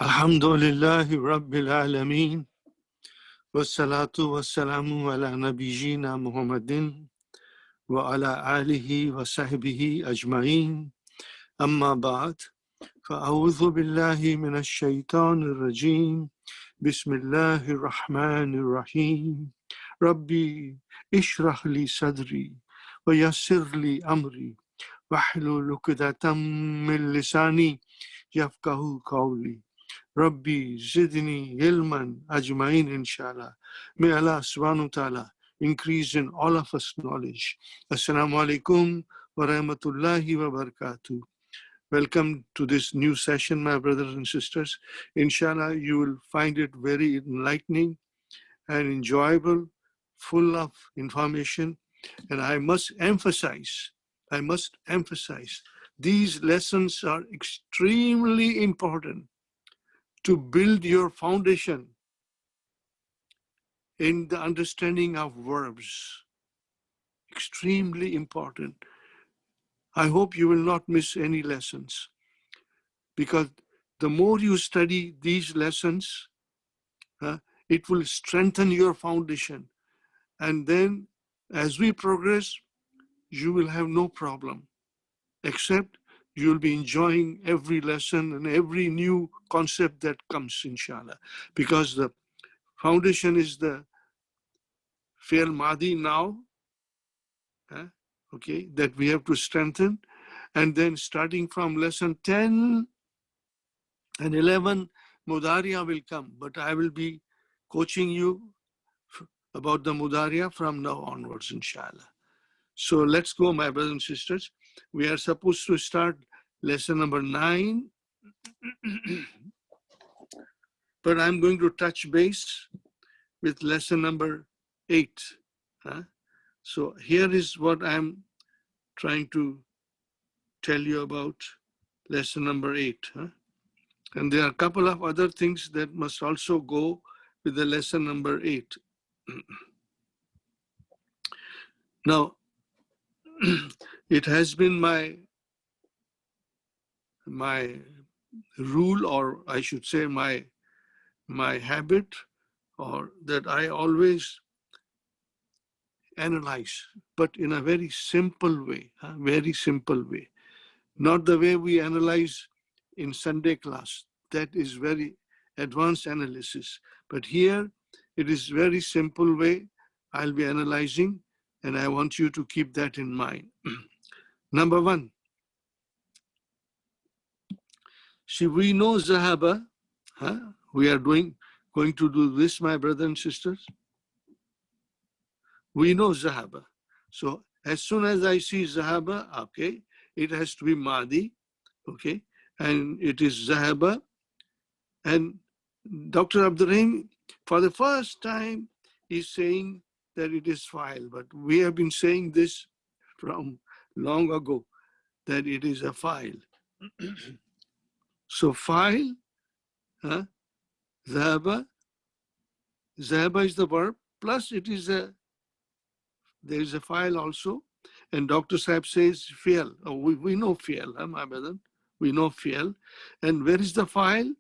Alhamdulillahi Rabbil Alameen. Wassalatu wassalamu ala nabiyyina Muhammadin wa ala alihi wa sahbihi ajma'in. Amma ba'd. Fa'awudhu billahi minash shaitanir rajim. Bismillahir rahmanir rahim. Rabbi ishrah li sadri wa yassir li amri wahlul 'uqdatam min lisani yafqahu qawli. Rabbi zidni ilman ajmain inshallah. May Allah subhanahu wa ta'ala increase in all of us knowledge. Assalamu alaikum wa rahmatullahi wa barakatuh. Welcome to this new session, my brothers and sisters. Inshallah, you will find it very enlightening and enjoyable, full of information. And I must emphasize, these lessons are extremely important to build your foundation in the understanding of verbs. Extremely important. I hope you will not miss any lessons, because the more you study these lessons, it will strengthen your foundation. And then as we progress, you will have no problem, except you will be enjoying every lesson and every new concept that comes, inshallah. Because the foundation is the fi'l madi now, okay, that we have to strengthen. And then starting from lesson 10 and 11, Mudariya will come. But I will be coaching you about the Mudariya from now onwards, inshallah. So let's go, my brothers and sisters. We are supposed to start lesson number 9. But I'm going to touch base with lesson number 8. So here is what I'm trying to tell you about lesson number 8. And there are a couple of other things that must also go with the lesson number 8. Now, it has been my rule, or I should say my habit, or that I always analyze, but in a very simple way, not the way we analyze in Sunday class. That is very advanced analysis. But here, it is very simple way I'll be analyzing, and I want you to keep that in mind. Number 1, see, we know Zahaba. We are going to do this, my brothers and sisters. We know Zahaba. So as soon as I see Zahaba, okay, it has to be Madi, okay, and it is Zahaba. And Dr. Abdurrahim, for the first time, is saying that it is fa'il, but we have been saying this from long ago, that it is a fa'il. So fa'il, Zahaba is the verb, plus it is there is a fa'il also. And Dr. Saab says fi'l. Oh, we know fi'l, my brother. We know fi'l. And where is the fa'il?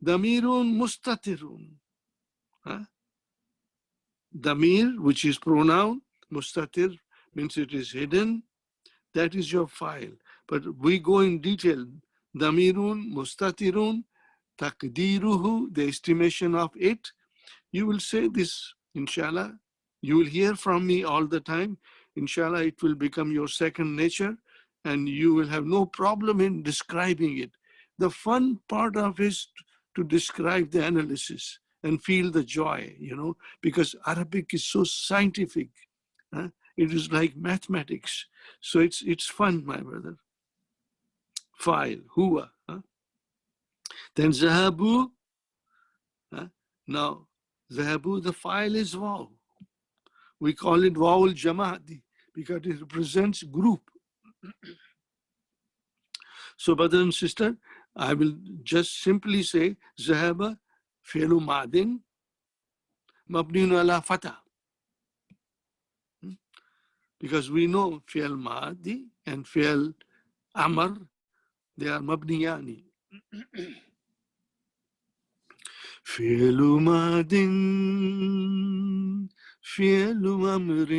Damirun mustatirun. Damir, which is pronoun, mustatir means it is hidden. That is your fa'il. But we go in detail. Damirun, mustatirun, takdiruhu, the estimation of it. You will say this, inshallah. You will hear from me all the time. Inshallah, it will become your second nature, and you will have no problem in describing it. The fun part of it is to describe the analysis and feel the joy, because Arabic is so scientific. It is like mathematics. So it's fun, my brother. Fa'il, huwa. Then zahabu. Now, zahabu, the fa'il is waw. We call it wawul jama'ati because it represents group. So, brother and sister, I will just simply say zahaba fi'lu madin mabniun ala fatah. Because we know fi'l madi and fi'l amr, they are mabniyani. فعل ماض فعل أمر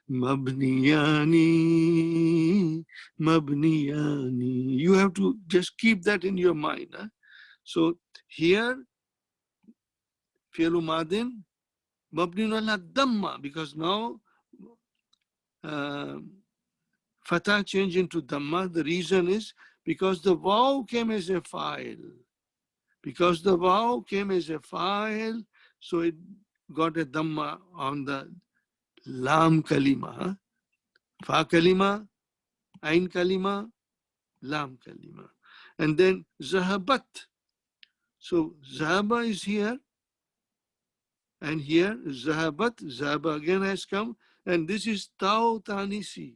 مبنيان مبنيان. You have to just keep that in your mind. Huh? So here فعل ماض مبني على الضمة, because now fatah changed into dhamma. The reason is because the vav came as a file. Because the vav came as a file, so it got a dhamma on the lam kalima. Fa kalima, ain kalima, lam kalima. And then zahabat. So zahaba is here, and here zahabat, zahaba again has come, and this is tau tanisi.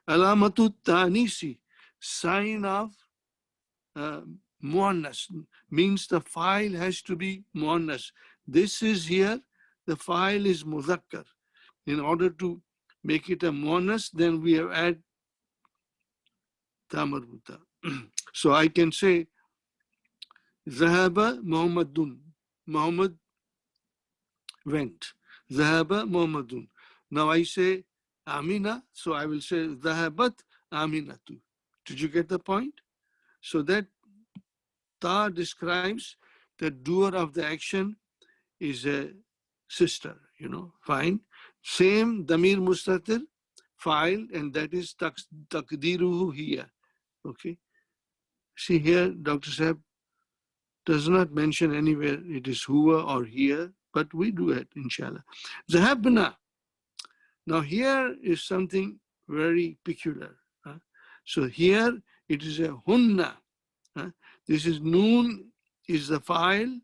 Alamatu tanisi, sign of muannas, means the file has to be muannas. This is here, the file is muzakkar. In order to make it a muannas, then we have add tamarbuta. So I can say Zahaba Muhammadun. Muhammad went. Zahaba Muhammadun. Now I say Amina, so I will say Zahabat Aminatu. Did you get the point? So that ta describes the doer of the action is a sister, fine. Same Damir Mustatir, file, and that is Takdiruhu here. Okay. See here, Dr. Saab does not mention anywhere it is huwa or here, but we do it, inshallah. Zahabna. Now here is something very peculiar. So here it is a hunna. This is noon is the file,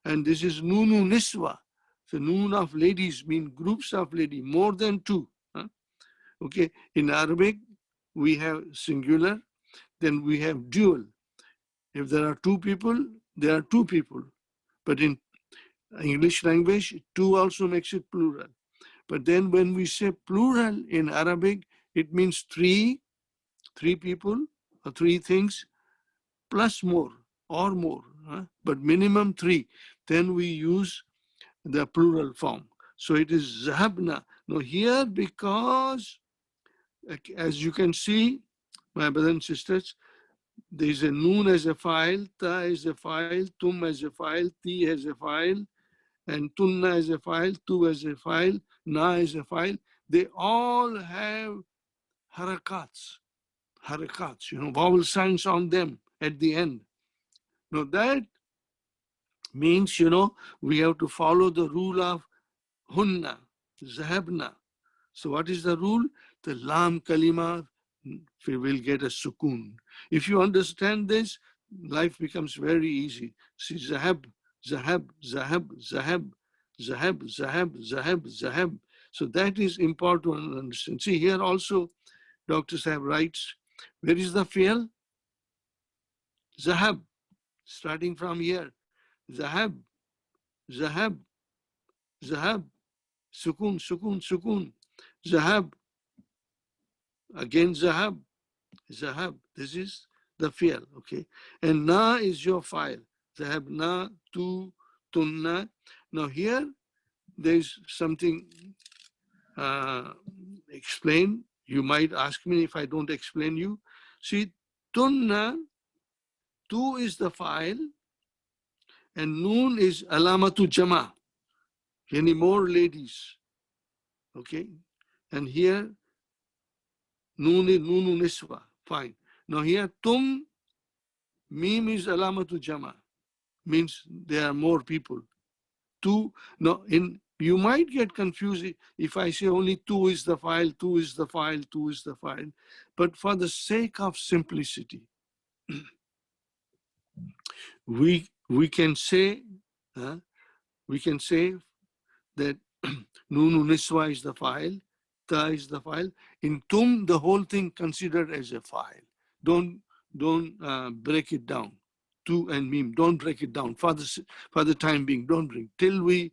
and this is nunu niswa. So noon of ladies mean groups of ladies, more than two. Okay, in Arabic we have singular, then we have dual. If there are two people, there are two people. But in English language, two also makes it plural. But then when we say plural in Arabic, it means three people or three things plus more or more, but minimum three. Then we use the plural form. So it is zahabna. Now here, because as you can see, my brothers and sisters, there is a noon as a file, ta as a file, tum as a file, ti as a file, and tunna as a file, tu as a file, na as a file. They all have harakats, vowel signs on them at the end. Now that means, we have to follow the rule of hunna, zahabna. So what is the rule? The lam kalima will get a sukoon. If you understand this, life becomes very easy. See, zahab, zahab, zahab, zahab, zahab, zahab, zahab, zahab. So that is important to understand. See, here also, Dr. Sahab writes, where is the fi'l? Zahab, starting from here. Zahab, zahab, zahab, sukoon, sukoon, sukoon. Zahab, again zahab, zahab. This is the fi'l, okay? And na is your file. Zahabna, tu, tunna. Now here, there's something explained. You might ask me if I don't explain you. See, tunna, tu is the file, and noon is alamatu jama. Any more ladies, okay? And here, noon is nunu niswa, fine. Now here, tum, mim is alamatu jama, means there are more people. Two, no, you might get confused if I say only two is the file, two is the file, two is the file. But for the sake of simplicity, we can say that nunu niswa is the file, ta is the file. In tum, the whole thing considered as a file. Don't break it down. Tu and mim, don't break it down for the time being. Don't bring till we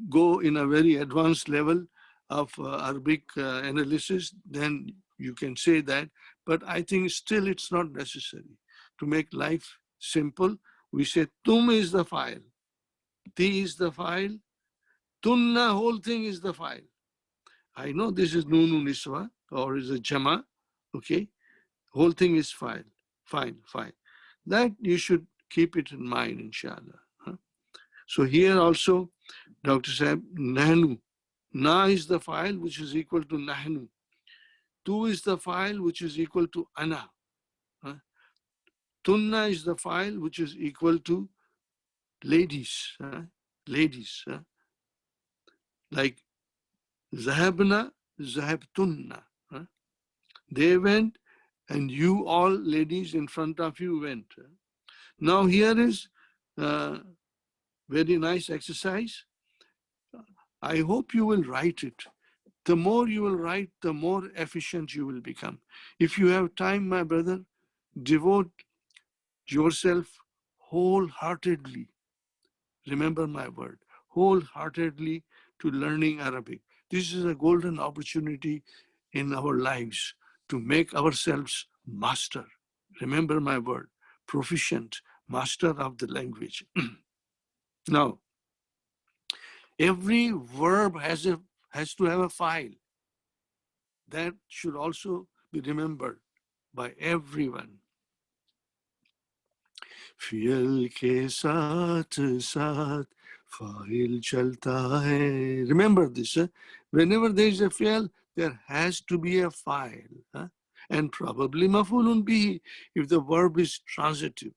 go in a very advanced level of Arabic analysis. Then you can say that. But I think still it's not necessary to make life simple. We say tum is the file, ti is the file, tunna, whole thing is the file. I know this is nunu niswa or is a jama, okay? Whole thing is file, fine, fine. That you should keep it in mind, inshallah. Huh? So here also, Dr. Saab, nahnu. Na is the file which is equal to nahnu. Tu is the file which is equal to ana. Huh? Tunna is the file which is equal to ladies. Huh? Ladies. Huh? Like zahabna, zahabtunna. Huh? They went and you all ladies in front of you went. Now here is very nice exercise. I hope you will write it. The more you will write, the more efficient you will become. If you have time, my brother, devote yourself wholeheartedly. Remember my word, wholeheartedly to learning Arabic. This is a golden opportunity in our lives to make ourselves master. Remember my word, proficient, master of the language. Now, every verb has to have a file. That should also be remembered by everyone. Fi'il ke saath saath fa'il chalta hai. Remember this. Whenever there is a fi'il, there has to be a file. And probably maf'ulun bihi if the verb is transitive.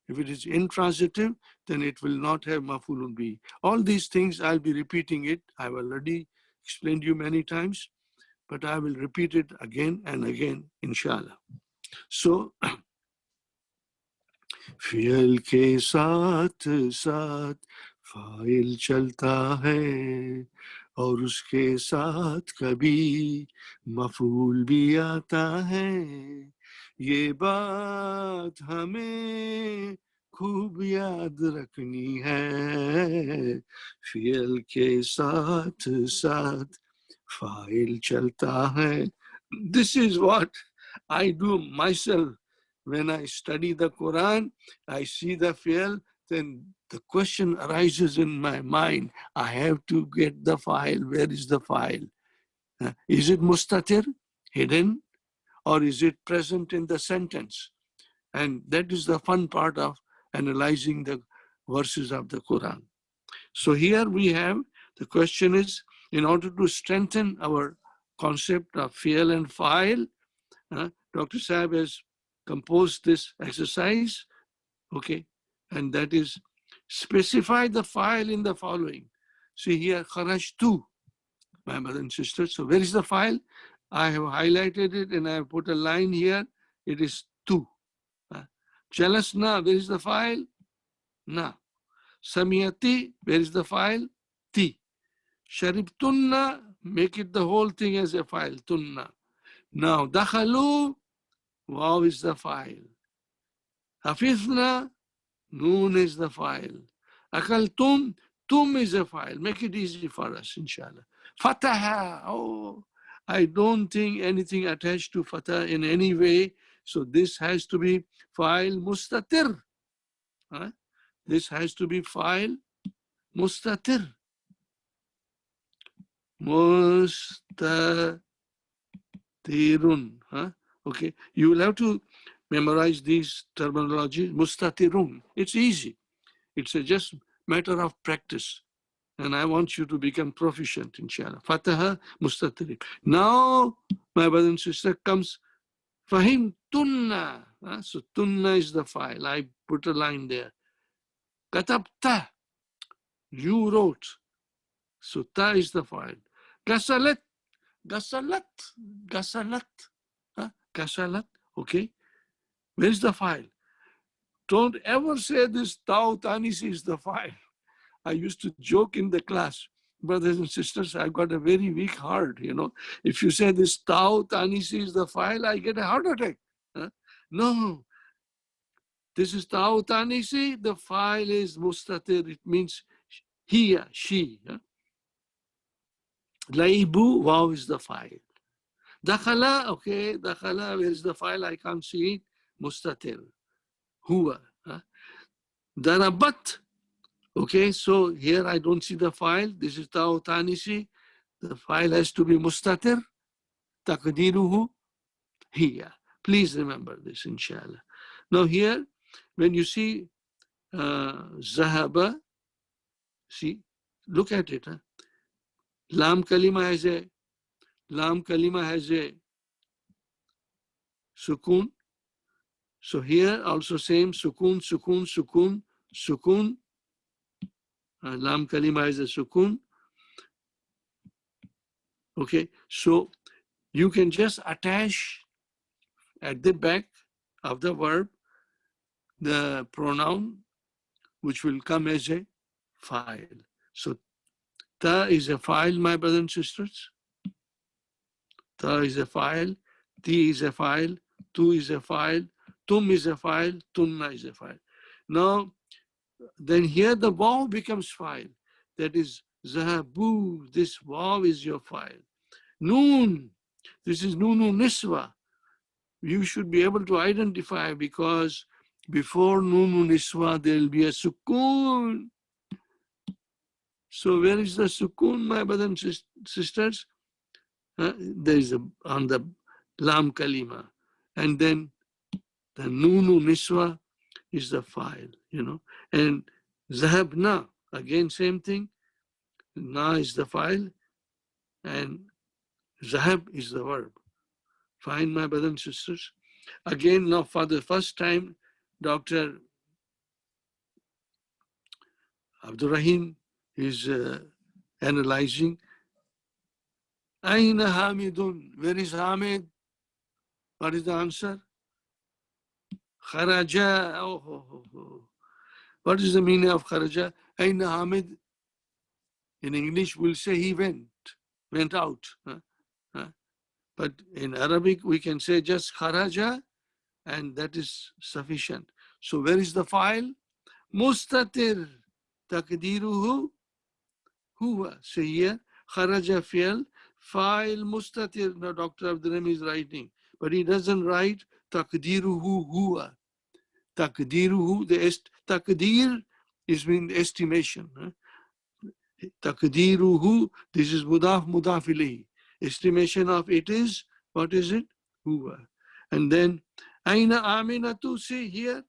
If it is intransitive, then it will not have maf'ulun bihi. All these things, I'll be repeating it. I've already explained you many times, but I will repeat it again and again, inshallah. So, fi'il ke saath saath fa'il chalta hai और उसके साथ कभी मफूल भी आता है ये बात हमें खूब याद रखनी है फियल के साथ साथ फाइल चलता है. This is what I do myself when I study the Quran. I see the fi'il, then the question arises in my mind. I have to get the file. Where is the file? Is it mustatir, hidden, or is it present in the sentence? And that is the fun part of analyzing the verses of the Quran. So here we have, the question is, in order to strengthen our concept of fi'il and file, Dr. Saab has composed this exercise, okay, and that is specify the file in the following. See here, kharajtu, my mother and sister. So where is the file? I have highlighted it and I have put a line here. It is tu. Jalasna, where is the file? Na. Samiyati, where is the file? Ti. Sharibtunna, make it the whole thing as a file, tunna. Now, dakhalu, waw is the file. Hafizna, noon is the file. Akaltum, tum is a file. Make it easy for us, inshallah. Fataha, oh, I don't think anything attached to fatah in any way. So this has to be file mustatir. This has to be file mustatir. Mustatirun. Okay, you will have to memorize these terminology. Mustatirun. It's easy. It's a just matter of practice. And I want you to become proficient, inshallah. Fataha mustatirin. Now, my brother and sister, comes Fahim tunna. So tunna is the file. I put a line there. Katabta. You wrote. So ta is the file. Gasalat. Gasalat. Gasalat. Gasalat. Okay. Where is the file? Don't ever say this Tau Tanis is the file. I used to joke in the class, brothers and sisters, I've got a very weak heart, you know. If you say this Tau Tanisi is the file, I get a heart attack. No, this is Tau Tanisi, the file is Mustatir, it means he, she. Laibu, wow is the file. Dakhala, okay, Dakhala, where is the file? I can't see it. Mustatir. Huwa. Darabat. Okay, so here I don't see the file. This is Tao Tanisi. The file has to be mustatir. Taqdiruhu hiya. Please remember this, inshallah. Now here, when you see Zahaba, see, look at it. Huh? Lam kalima has a sukun. So here also same sukun, sukun, sukun, sukun. Lam kalima has a sukun. Okay, so you can just attach at the back of the verb the pronoun which will come as a file. So ta is a file, my brothers and sisters. Ta is a file, ti is a file, tu is a file, tum is a file, tunna is a file. Now, then here the waw becomes file. That is zahabu, this waw is your file. Noon, this is nunu niswa. You should be able to identify because before nunu niswa there will be a sukun. So where is the sukun, my brothers and sisters? There is on the lam kalima. And then the nunu niswa is the file, you know. And zahabna, again same thing. Na is the file and zahab is the verb. Fine, my brothers and sisters. Again, now for the first time, Dr. Abdul Rahim is analyzing. Aina Hamidun, where is Hamid? What is the answer? Kharaja. Oh. What is the meaning of kharaja? Aina Hamid? In English, we'll say he went out. But in Arabic, we can say just kharaja, and that is sufficient. So where is the file? Mustatir. Taqdiruhu huwa. So here, kharaja fi'l, file mustatir. Now Dr. Abdurrahim is writing, but he doesn't write taqdiruhu huwa. Taqdiruhu, taqdir is mean estimation. Taqdiruhu, this is mudaf ilayhi. Estimation of it is, what is it? Huwa. And then, aina aminatu, see here,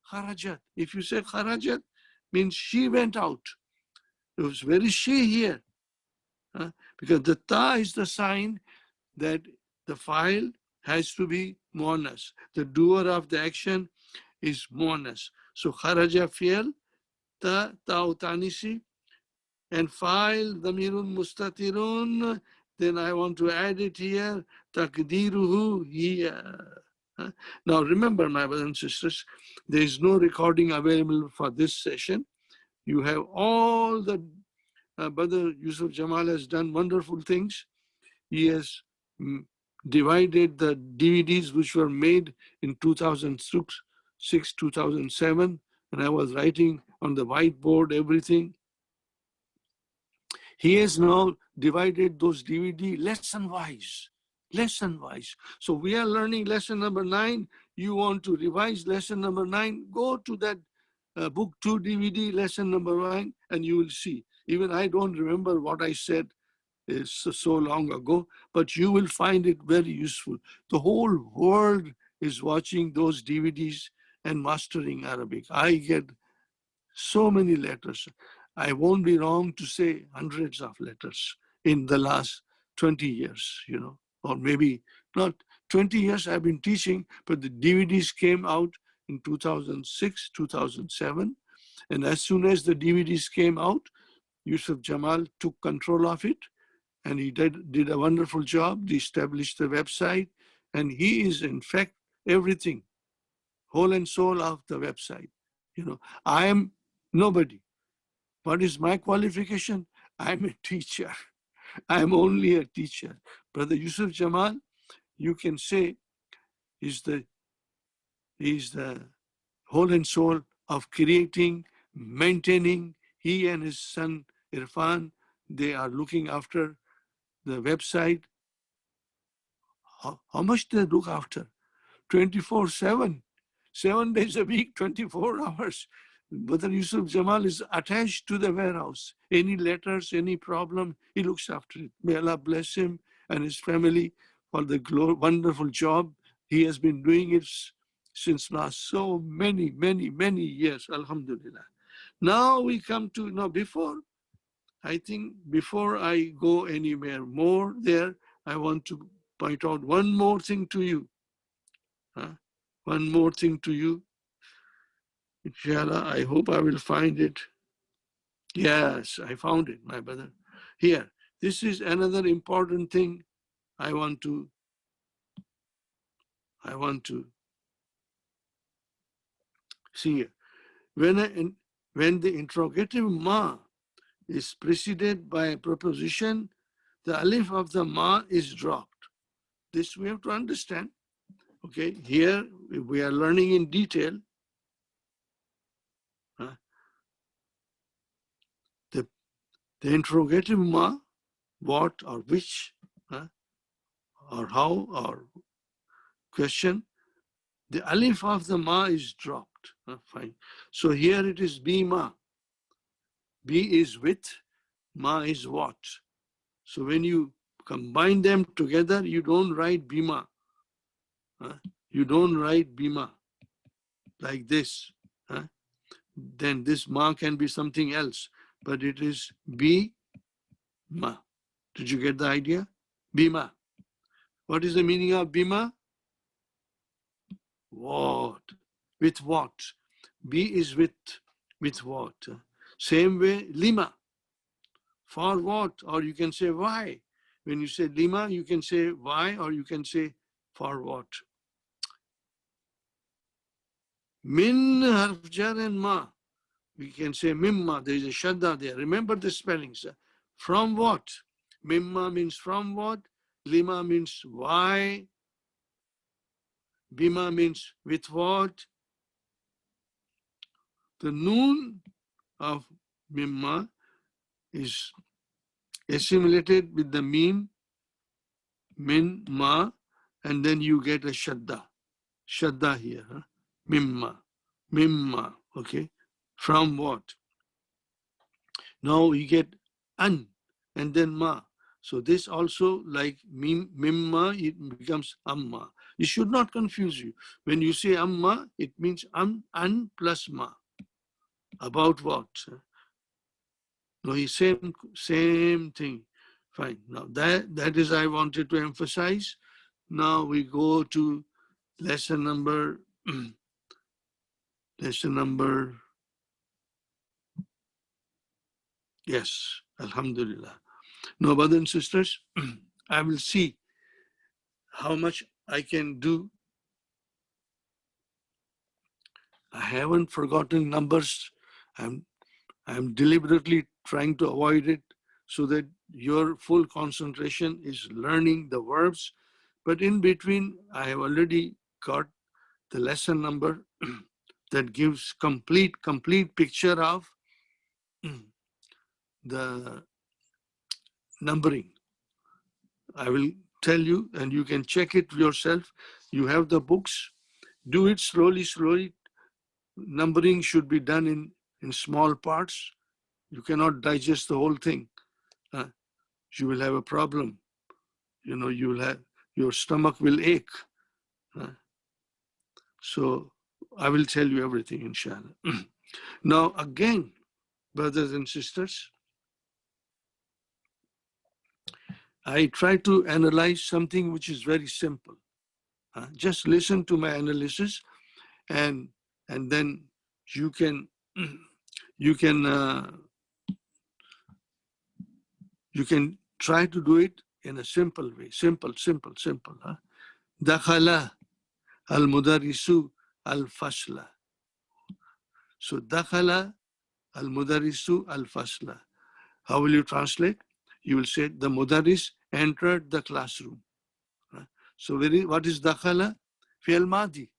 kharajat. If you say kharajat, means she went out. It was very she here. Because the ta is the sign that the file has to be muannas. The doer of the action is muannas. So kharaja fi'l, ta utanisi, and file damirun mustatirun. Then I want to add it here, taqdiruhu hiya. Now remember, my brothers and sisters, there is no recording available for this session. You have all the, Brother Yusuf Jamal has done wonderful things. He has divided the DVDs which were made in 2006, 2007, and I was writing on the whiteboard everything. He has now divided those DVD lesson-wise. So we are learning lesson number 9. You want to revise lesson number 9, go to that book 2 DVD lesson number 9 and you will see. Even I don't remember what I said so long ago, but you will find it very useful. The whole world is watching those DVDs and mastering Arabic. I get so many letters. I won't be wrong to say hundreds of letters in the last 20 years, you know, or maybe not 20 years I've been teaching, but the DVDs came out in 2006, 2007. And as soon as the DVDs came out, Yusuf Jamal took control of it and he did a wonderful job. He established the website and he is in fact everything, whole and soul of the website. You know, I am nobody. What is my qualification? I'm a teacher. I'm only a teacher. Brother Yusuf Jamal, you can say, is the whole and soul of creating, maintaining. He and his son Irfan, they are looking after the website. How much they look after? 24/7, 7 days a week, 24 hours. Brother Yusuf Jamal is attached to the warehouse. Any letters, any problem, he looks after it. May Allah bless him and his family for the wonderful job. He has been doing it since last so many years. Alhamdulillah. Now we come to, I think before I go anywhere more there, I want to point out one more thing to you. One more thing to you. Inshallah, I hope I will find it. Yes, I found it, my brother. Here, this is another important thing I want to see here. When the interrogative ma is preceded by a preposition, the alif of the ma is dropped. This we have to understand. Okay, here we are learning in detail. The interrogative ma, what or which, or how, or question, the alif of the ma is dropped. Fine. So here it is bima. B is with, ma is what. So when you combine them together, you don't write bima. You don't write bima like this. Then this ma can be something else, but it is bima. Did you get the idea? Bima. What is the meaning of bima? What? With what? B is with what? Same way, lima. For what? Or you can say why. When you say lima, you can say why, or you can say for what. Min harf jar and ma. We can say mimma. There is a shadda there. Remember the spellings. From what? Mimma means from what? Lima means why. Bima means with what. The noon of mimma is assimilated with the mim, min, ma, and then you get a shadda. Shadda here. Mimma. Okay. From what? Now you get an and then ma. So this also, like mimma, it becomes amma. It should not confuse you. When you say amma, it means an plus ma. About what? No, same thing. Fine. Now that is I wanted to emphasize. Now we go to lesson number. Yes, Alhamdulillah. Now, brothers and sisters, I will see how much I can do. I haven't forgotten numbers. I'm deliberately trying to avoid it so that your full concentration is learning the verbs. But in between, I have already got the lesson number that gives complete picture of the numbering. I will tell you, and you can check it yourself. You have the books. Do it slowly. Numbering should be done in small parts. You cannot digest the whole thing. You will have a problem. You will have, your stomach will ache. So I will tell you everything, inshallah. Now, again, brothers and sisters, I try to analyze something which is very simple. Just listen to my analysis, and then you can try to do it in a simple way. Simple. Dakhala al-mudarrisu al-fasla. So dakhala al-mudarrisu al-fasla. How will you translate? You will say the mudarris entered the classroom. So what is dakhala? Fi'l madi.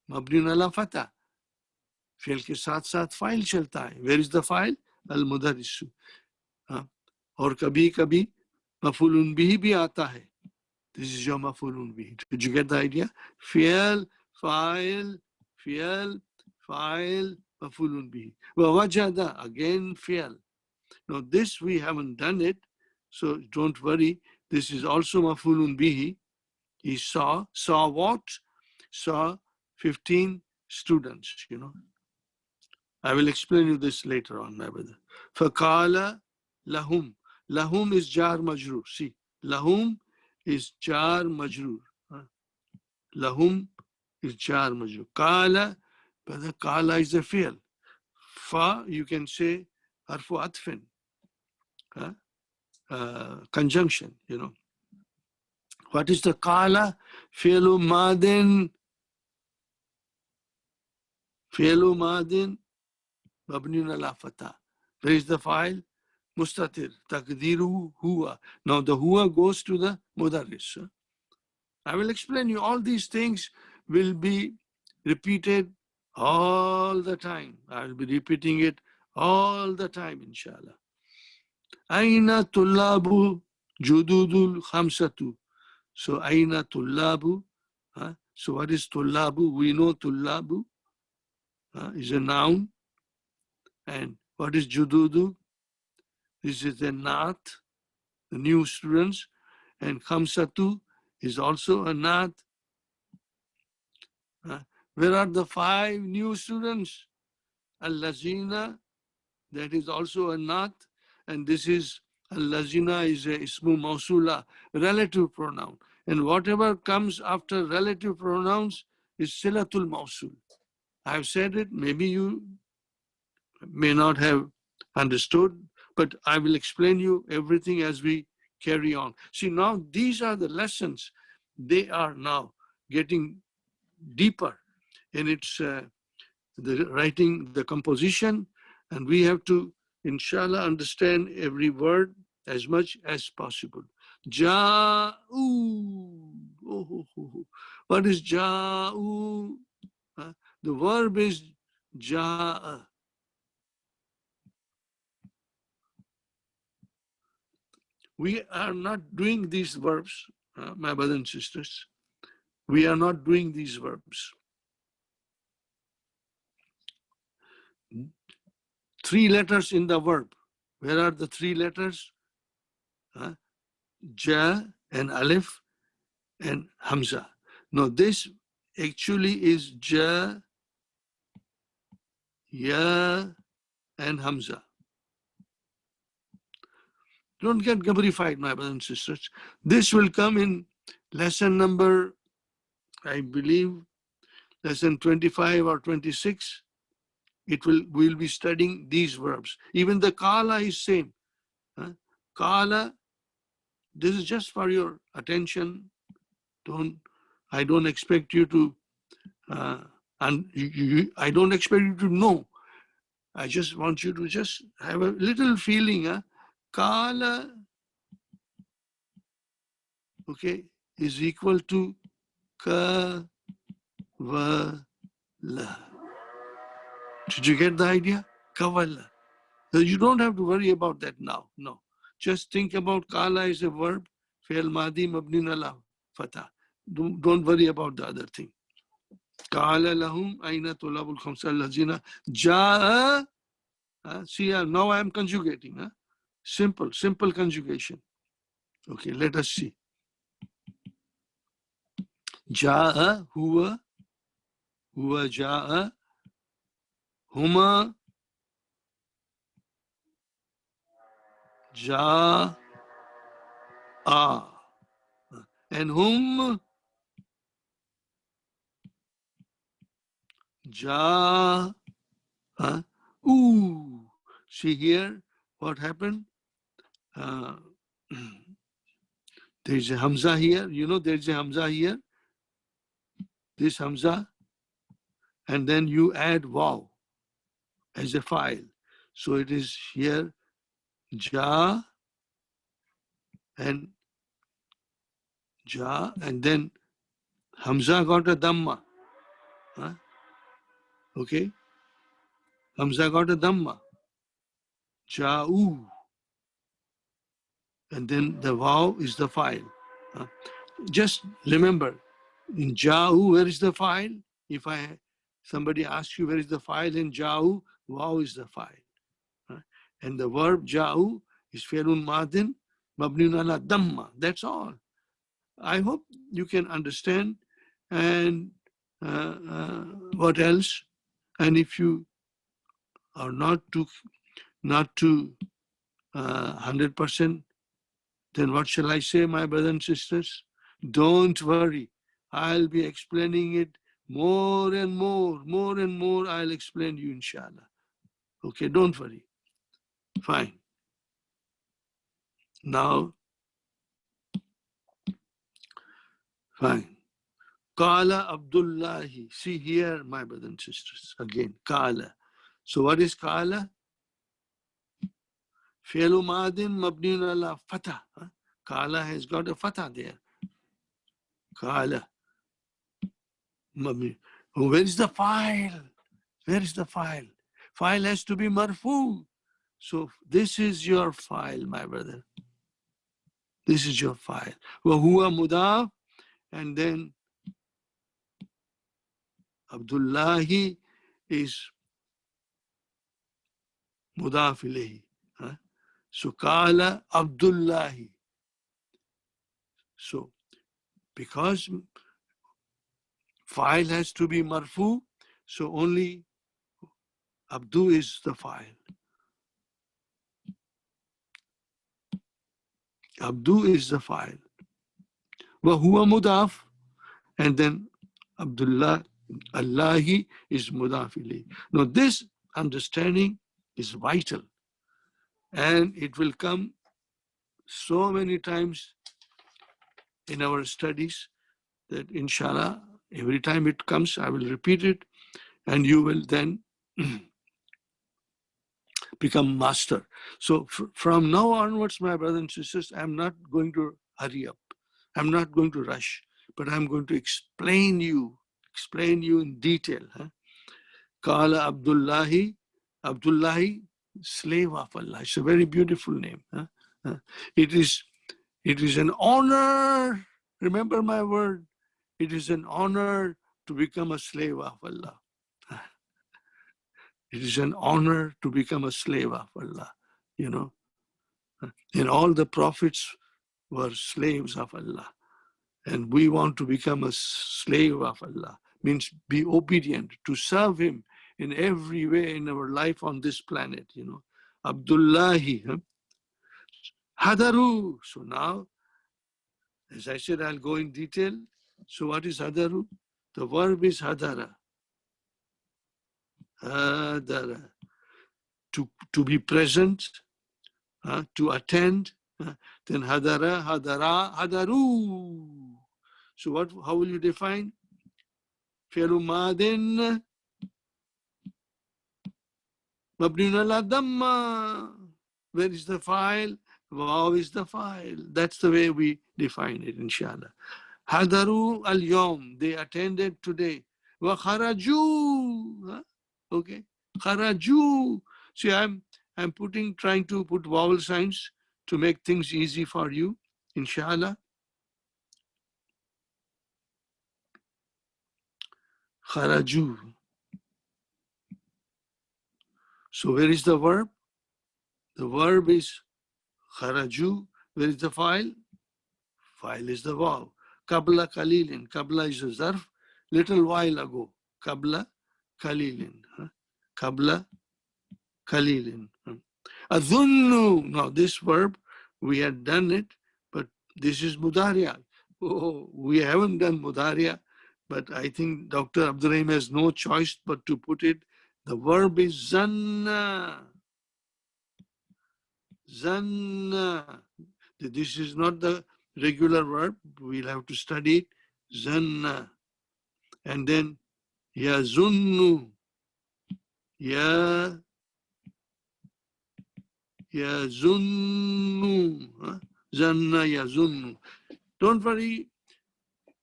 Mabni ala fata. Fi'l के साथ file चलता है. Where is the file? Al-mudarrisu. और कभी मफूलुन बिही भी आता है. This is your mafulun bihi. Did you get the idea? Fi'l, fa'il, maf'ulun bihi. Wa wajada, again fi'l. Now this we haven't done it, so don't worry. This is also maf'ulun bihi. He saw what? Saw 15 students, you know. I will explain you this later on, my brother. فَقَالَ lahum. Lahum is jar majroor. See, lahum is jar majroor. Lahum is jar majroor. Qala, brother, qala is a fi'l. Fa, you can say harfu atfin, conjunction, you know. What is the qala? Fi'lu madin. Fi'lu madin. Mabniun ala fatah. Where is the file? Mustatir. Taqdiru huwa. Now the huwa goes to the mudarris. I will explain you. All these things will be repeated all the time. I will be repeating it all the time, inshallah. Aina tullabu jududul khamsatu. So aina tullabu. So what is tullabu? We know tullabu is a noun. And what is jududu? This is a naat, the new students. And khamsatu is also a naat. Where are the 5 new students? Al-lazina, that is also a naat. And this is, al-lazina is a ismu mausula, relative pronoun. And whatever comes after relative pronouns is silatul mausul. I've said it, maybe you may not have understood, but I will explain you everything as we carry on. See, now these are the lessons. They are now getting deeper in its the writing, the composition, and we have to, inshallah, understand every word as much as possible. Ja'u. What is ja'u? The verb is ja'a. We are not doing these verbs, my brothers and sisters. We are not doing these verbs. 3 letters in the verb. Where are the 3 letters? Ja and Alif and Hamza. Now this actually is Ja, Ya and Hamza. Don't get gabrified, my brothers and sisters. This will come in lesson number, I believe, lesson 25 or 26. We'll be studying these verbs. Even the kala is same. Kala, this is just for your attention. I don't expect you to, I don't expect you to know. I just want you to just have a little feeling. Kala, okay, is equal to ka, va, la. Did you get the idea? Kavala. So you don't have to worry about that now. No. Just think about kala is a verb. Fi'l madi mabni ala fatah. Don't worry about the other thing. Kala lahum aina tulabul khamsa allazina ja'a. See, now I am conjugating. Simple conjugation. Okay, let us see. Ja'a, huwa ja'a, huma, ja'a, and hum, ja'a, ooh. See here, what happened? There's a Hamza here. You know there's a Hamza here. This Hamza. And then you add waw as a file. So it is here, ja, and then Hamza got a dhamma. Okay? Hamza got a dhamma. Ja'u. And then the waw is the file. Just remember, in ja'u, where is the file? If I Somebody asks you, where is the file in ja'u? Wow is the file. And the verb ja'u is fi'lun madin mabniun ala damma. That's all. I hope you can understand. And what else? And if you are not to 100%, then what shall I say, my brothers and sisters? Don't worry. I'll be explaining it more and more. I'll explain you, inshallah. Okay, don't worry. Fine. Now, fine. Qala Abdullahi. See here, my brothers and sisters. Again, Qala. So what is Qala? Fi'lu madin mabniun ala fatah. Qala has got a fatah there. Qala. Where is the file? Where is the file? File has to be marfu. So this is your file, my brother. This is your file. Wa huwa mudaf, and then Abdullahi is mudaf ilayhi. So Qala Abdullahi. So because file has to be marfu, so only Abdu is the file. Abdu is the file. Wa huwa mudaf, and then Abdullah, Allahi is mudaf ilayhi. Now this understanding is vital, and it will come so many times in our studies that inshallah, every time it comes, I will repeat it, and you will then become master. So from now onwards, my brothers and sisters, I'm not going to hurry up. I'm not going to rush, but I'm going to explain you in detail. Qala Abdullahi, slave of Allah. It's a very beautiful name. It is an honor. Remember my word. It is an honor to become a slave of Allah. It is an honor to become a slave of Allah, you know. And all the prophets were slaves of Allah. And we want to become a slave of Allah. Means be obedient, to serve Him in every way in our life on this planet, you know. Abdullahi. Hadaru. So now, as I said, I'll go in detail. So what is hadaru? The verb is hadara. Hadara. To be present, to attend, then hadara, hadara, hadaru. So how will you define? Fi'lu madin mabniun ala damma. Where is the file? Wow is the file. That's the way we define it, inshallah. Hadaru al-yawm. They attended today. Wa kharaju. Okay. Kharaju. See, I'm trying to put vowel signs to make things easy for you, inshallah. Kharaju. So where is the verb? The verb is kharaju. Where is the file? File is the vav. Qabla kalilin. Qabla is a zarf. Little while ago. Qabla kalilin. Qabla kalilin. Adhunnu. Now this verb, we had done it, but this is mudariya. Oh, we haven't done mudariya, but I think Dr. Abdurrahim has no choice but to put it. The verb is zanna. Zanna. This is not the regular verb. We'll have to study it. Zanna. And then yazunnu. Yazunnu. Zanna yazunnu. Don't worry.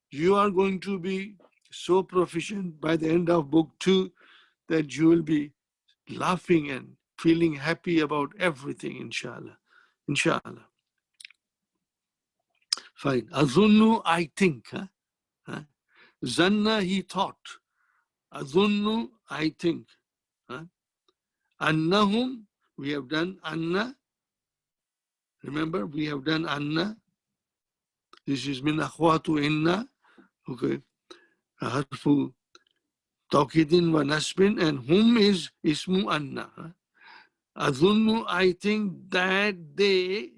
You are going to be so proficient by the end of book 2 that you will be laughing and feeling happy about everything, inshallah. Inshallah. Fine. Azunnu, I think. Zanna, he thought. Adhunnu, I think. Huh? Annahum, we have done anna. Remember, we have done anna. This is min akhwatu inna. Okay. Harfu tawkidin wa nasbin, and hum is ismu anna. Adhunnu, I think that they,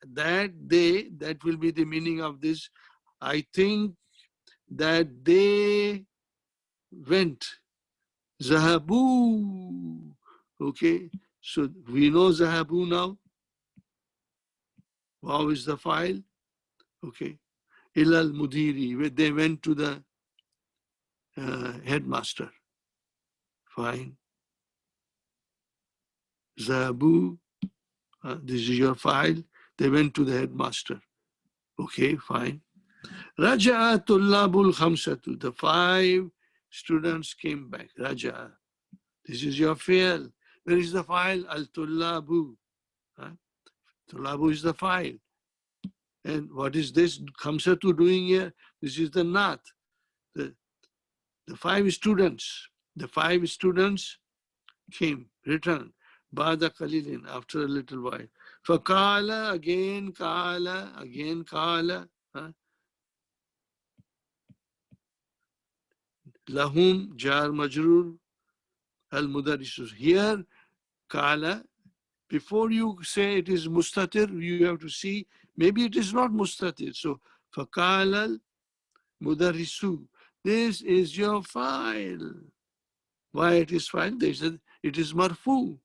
that will be the meaning of this. I think that they went. Zahabu. Okay. So we know Zahabu now. Wow is the file. Okay. Ilal Mudiri, where they went to the headmaster. Fine. Zahabu, this is your file. They went to the headmaster. Okay, fine. Raja'a Tullabul Khamsatu, the 5 students came back. Raja'a. This is your file. Where is the file? Al Tullabu. Tullabu is the file. And what is this Khamsatu doing here? This is the Nath. The 5 students. The 5 students came, returned. Ba'da qalilin, after a little while. Fakala, again kala. Lahum, jar majrur, al mudarrisus. Here, kala, before you say it is mustatir, you have to see, maybe it is not mustatir. So, fakala mudarrisu. This is your file. Why it is file? They said it is marfu.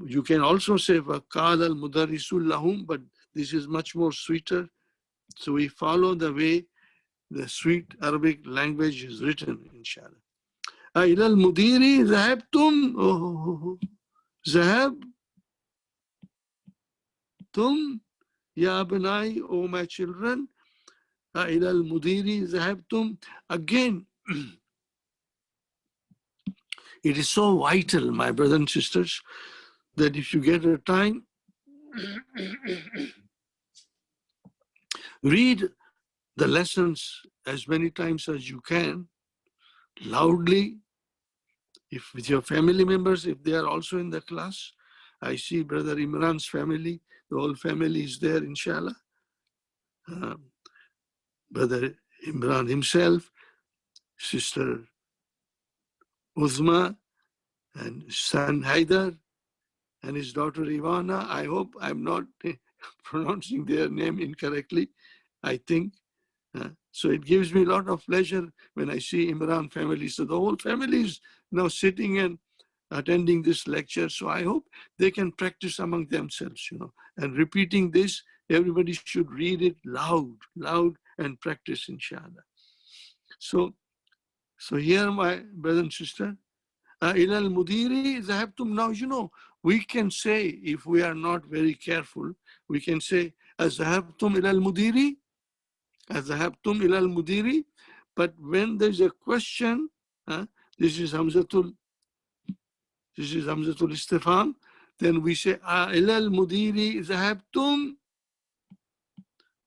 You can also say فَقَالَ الْمُدَرِّسُ لَهُمْ, but this is much more sweeter. So we follow the way the sweet Arabic language is written, inshallah. إِلَى الْمُدِيرِ ذَهَبْتُمْ ذَهَبْتُمْ يَا أَبْنَائِ, O my children. إِلَى الْمُدِيرِ ذَهَبْتُمْ. Again, it is so vital, my brothers and sisters, that if you get a time, read the lessons as many times as you can, loudly, if with your family members, if they are also in the class. I see Brother Imran's family, the whole family is there, inshallah. Brother Imran himself, Sister Uzma, and son Haidar, and his daughter Ivana. I hope I'm not pronouncing their name incorrectly, I think. So it gives me a lot of pleasure when I see Imran family. So the whole family is now sitting and attending this lecture. So I hope they can practice among themselves, and repeating this, everybody should read it loud and practice, inshallah. So here, my brother and sister, Ilal Mudiri Zahabtum. Now, we can say, if we are not very careful, we can say, Zahabtum Ilal Mudiri. أذهبتم إلى المدير, but when there's a question, this is Hamzatul Istifham, then we say إلى المدير ذهبتم,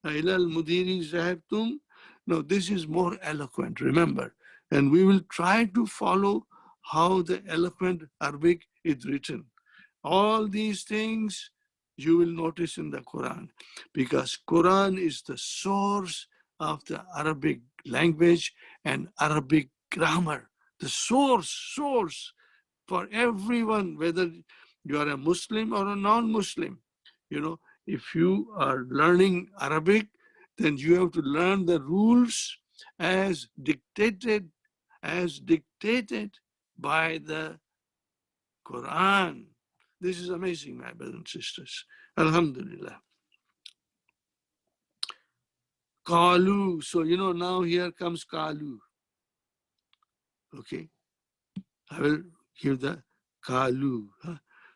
إلى المدير ذهبتم. No, this is more eloquent, remember, and we will try to follow how the eloquent Arabic is written. All these things you will notice in the Quran, because Quran is the source of the Arabic language and Arabic grammar. The source for everyone, whether you are a Muslim or a non-Muslim. If you are learning Arabic, then you have to learn the rules as dictated by the Quran. This is amazing, my brothers and sisters. Alhamdulillah. Kalu. So, now here comes Kalu. Okay. I will give the Kalu.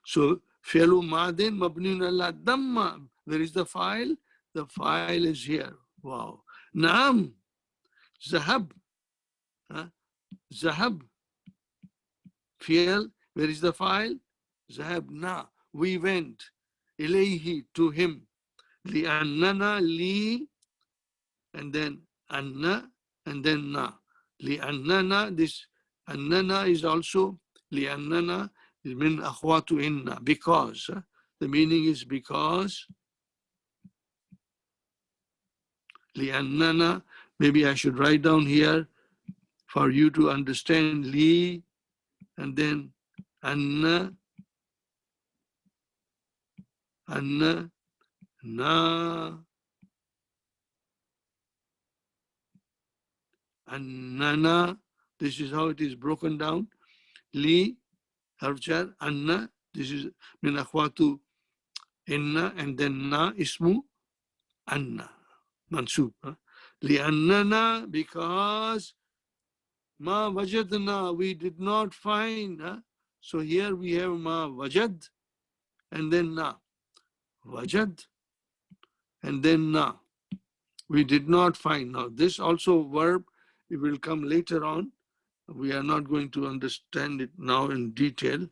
So, Fi'lu Madin Mabniun ala Damma. Where is the file? The file is here. Wow. Naam. Zahab. Zahab. Fi'l. Where is the file? Zahabna. We went. Ilayhi, to him. Li'annana, li, and then anna, and then na. Li'annana, this Annana is also li'annana min akhwatu inna, because. The meaning is because. Li'annana, maybe I should write down here for you to understand li, and then anna, anna, na, annana. This is how it is broken down. Li, harfjar, anna. This is min akhwatu inna, and then na, ismu, anna, mansub. Li'annana, because ma wajadna, we did not find. So here we have ma wajad, and then na. Wajad, and then na. We did not find. Now this also verb, it will come later on. We are not going to understand it now in detail,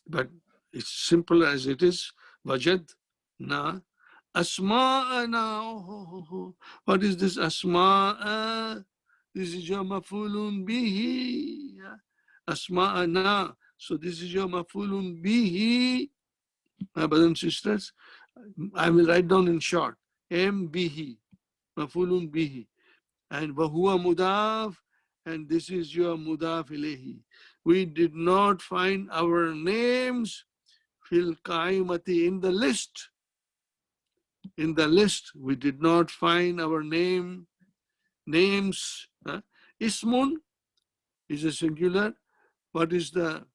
but it's simple as it is. Wajad, na. Asma'ana. What is this asma'a? This is your mafulun bihi. Asma'ana. So this is your mafulun bihi. My brothers and sisters, I will write down in short. M bihi. Mafulun bihi. And wahuwa mudaf. And this is your mudaf ilayhi. We did not find our names fil qaimati, in the list. In the list, we did not find our names. Ismun is a singular. What is the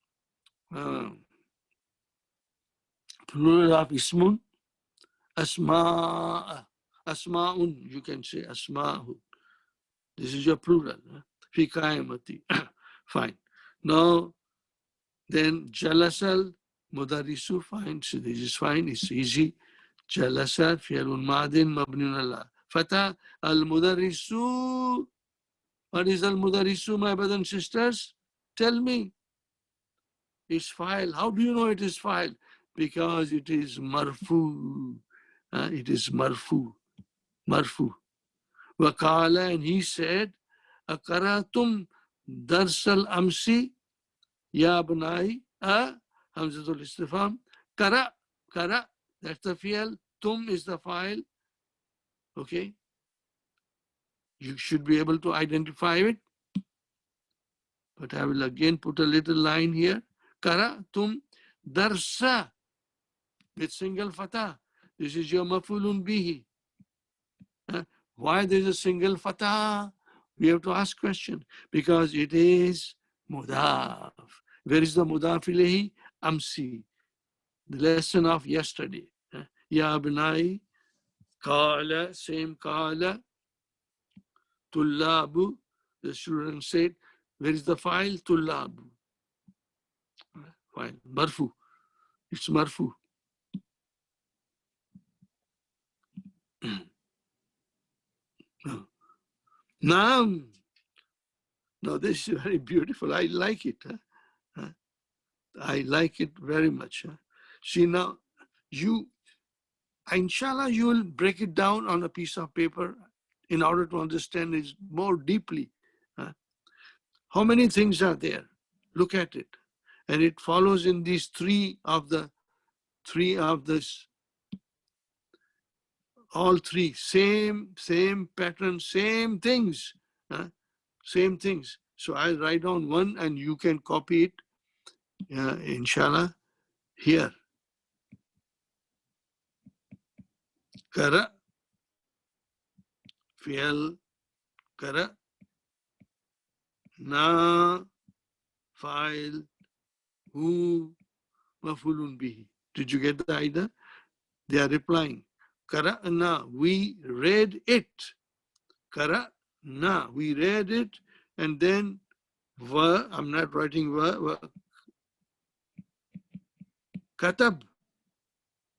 plural of ismun? Asma. Asma'un, you can say asma'un. This is your plural. Fi qaimati. Fine. Now, then jalasal mudarisu, fine. So this is fine. It's easy. Jalasa fi'lun madin mabniun ala fatha. Al mudarisu. What is al mudarisu, my brothers and sisters? Tell me. It's file. How do you know it is file? Because it is marfu. It is marfu. Marfu. Waqala, and he said, Akaratum darsal amsi ya abnai. Hamzatul istifham. Kara. Kara. That's the fi'l. Tum is the file. Okay. You should be able to identify it. But I will again put a little line here. Kara tum darsa with single fatah. This is your mafulun bihi. Why there is a single fatah? We have to ask question. Because it is mudaf. Where is the mudaf ilayhi? Amsi. The lesson of yesterday. Ya abnai, qala, same qala, tullabu. The student said, where is the file? Tullabu. File. Marfu. It's marfu. Naam. No, this is very beautiful. I like it. I like it very much. See now, inshallah, you will break it down on a piece of paper in order to understand it more deeply. How many things are there? Look at it. And it follows in these three of this, all three, same pattern, same things. Same things. So I'll write down one and you can copy it, inshallah, here. Kara, fi'al, kara, na, fa'il, hu, mafulun bihi. Did you get the idea? They are replying. Kara, na, we read it. Kara, na, we read it. And then, va, I'm not writing va, katab.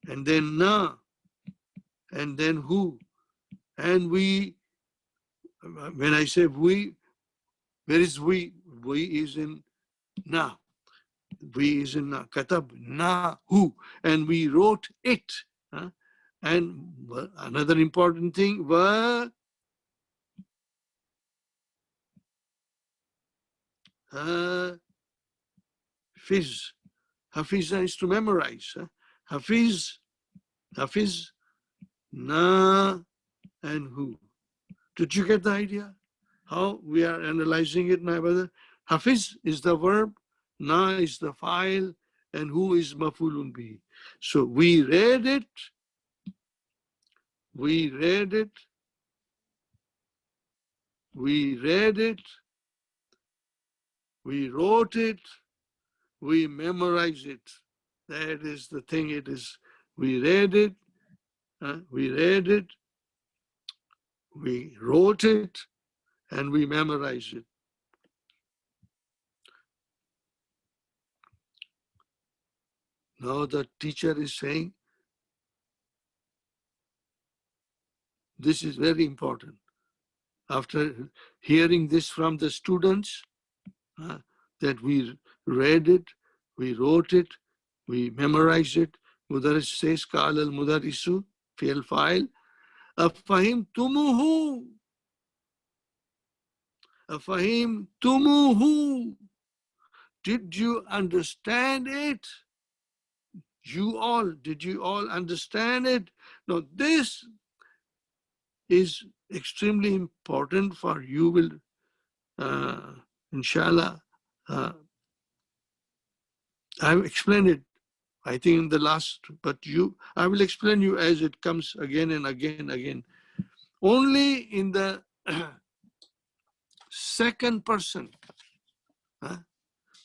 And then na. And then who. And we, when I say we, where is we? We is in na. We is in na. Katab, na, who. And we wrote it. And another important thing, Hafiz. Hafiza is to memorize. Hafiz, Hafiz, na, and who. Did you get the idea? How we are analyzing it, my brother? Hafiz is the verb, na is the file, and who is mafulun bihi. So we read it, we read it, we read it, we wrote it, we memorize it. That is the thing it is. We read it, we read it, we wrote it, and we memorize it. Now the teacher is saying, this is very important. After hearing this from the students, that we read it, we wrote it, we memorized it. Mudaris says, Qala al-Mudarisu fi al-fa'il, afahimtumuhu, afahimtumuhu. Did you understand it? Did you all understand it? Now this is extremely important for you will, inshallah, I've explained it, I think in the last, but I will explain you as it comes again and again. Only in the second person,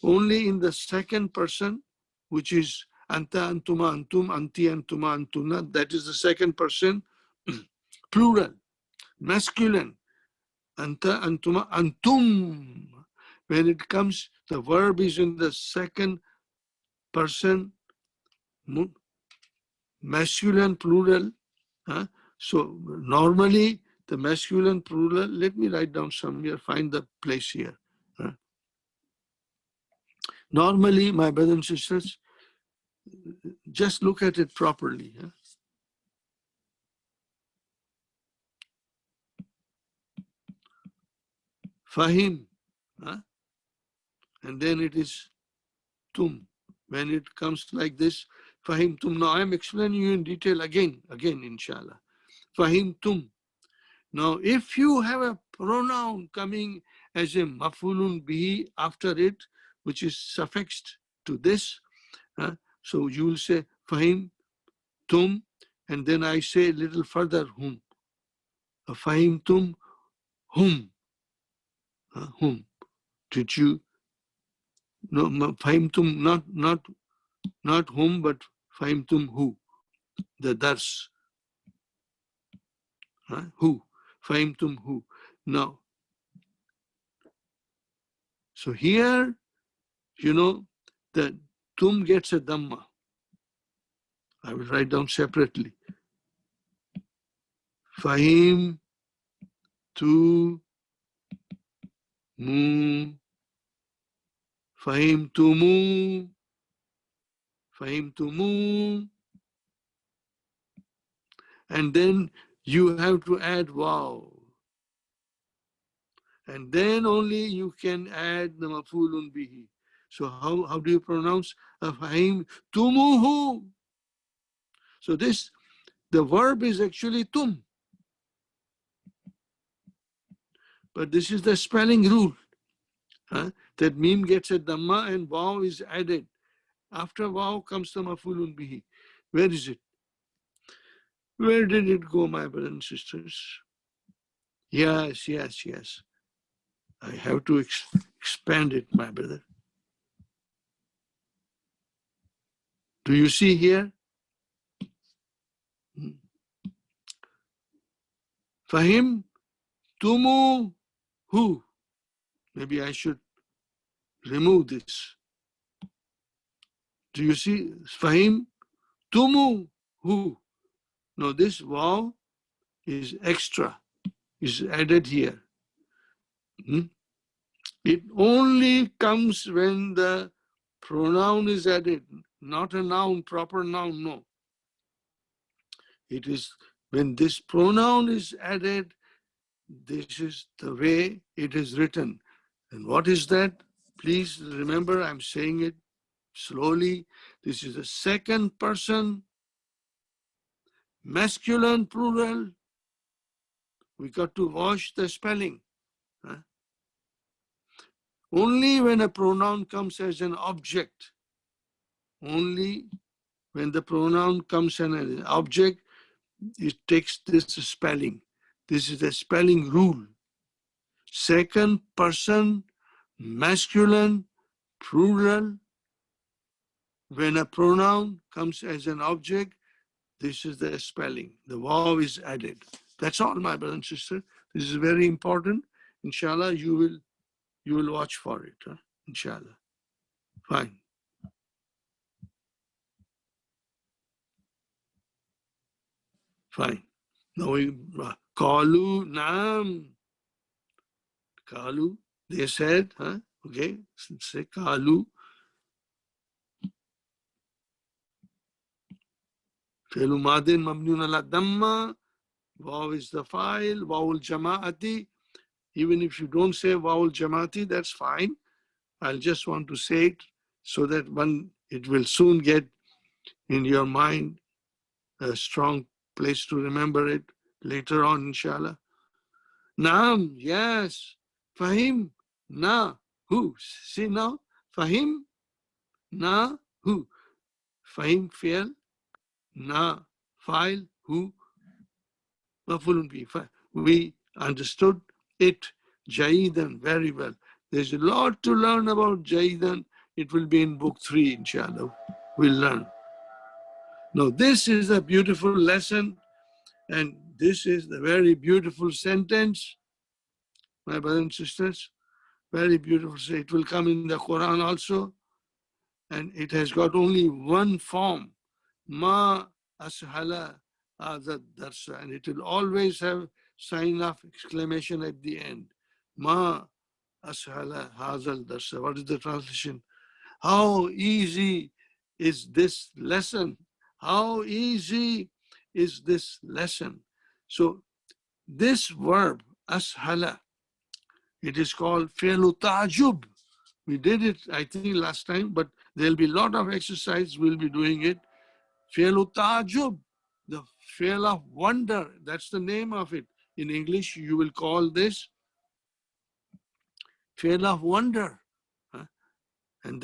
only in the second person, which is anta, antuma, antum, anti, antuma, antuna, that is the second person, plural, masculine, anta, antuma, antum. When it comes, the verb is in the second person, masculine plural. So normally the masculine plural, let me write down somewhere, find the place here. Normally, my brothers and sisters, just look at it properly. Fahim, and then it is tum. When it comes like this, fahim tum. Now I'm explaining you in detail again, inshallah. Fahim tum. Now, if you have a pronoun coming as a mafulun bihi after it, which is suffixed to this, so you will say fahim tum, and then I say a little further hum. Fahim tum hum. Hum. Did you? No, fahim tum not whom, but fahim tum who. The dars. Who. Fahim tum who. Now, so here, the tum gets a dhamma. I will write down separately. Fahim tu mu. Fahim tumu. Fahim tumu. And then you have to add waw. And then only you can add the mafulun bihi. So how do you pronounce fahim tumuhu? So the verb is actually tum. But this is the spelling rule. That mim gets a dhamma and waw is added. After waw comes the mafulun bihi. Where is it? Where did it go, my brothers and sisters? Yes. I have to expand it, my brother. Do you see here? Fahim tumu hu. Maybe I should remove this. Do you see? Fahim tumu hu. No, this waw is extra, is added here. It only comes when the pronoun is added, not a noun, proper noun, no. It is when this pronoun is added, this is the way it is written. And what is that? Please remember, I'm saying it slowly. This is the second person, masculine plural. We got to watch the spelling. Only when a pronoun comes as an object, only when the pronoun comes as an object, it takes this spelling. This is the spelling rule. Second person, masculine, plural. When a pronoun comes as an object, this is the spelling. The vav is added. That's all, my brother and sister. This is very important. Inshallah, you will watch for it. Inshallah. Fine. Fine. Now we Kalu Naam. Kalu, they said, okay, say Kalu. Fi'lu madin mabniun ala damma. Waw is the file. Wawul jama'ati. Even if you don't say wawul jama'ati, that's fine. I'll just want to say it so that it will soon get in your mind a strong place to remember it later on, inshallah. Naam, yes. Fahim, na, who. See now? Fahim, na, who. Fahim, fi'l, na, file, who, mafulun bi. We understood it, jaidan, very well. There's a lot to learn about jaidan. It will be in book 3, inshallah. We'll learn. Now, this is a beautiful lesson, and this is the very beautiful sentence, my brothers and sisters. Very beautiful. So it will come in the Quran also, and it has got only one form, ma ashala azad darsa, and it will always have sign of exclamation at the end. Ma ashala hazal darsa. What is the translation? How easy is this lesson? How easy is this lesson? So this verb, ashala, it is called fi'lu ta'jub. We did it, I think, last time, but there'll be a lot of exercise. We'll be doing it. Fi'lu ta'jub, the fi'l of wonder. That's the name of it. In English, you will call this fi'l of wonder. And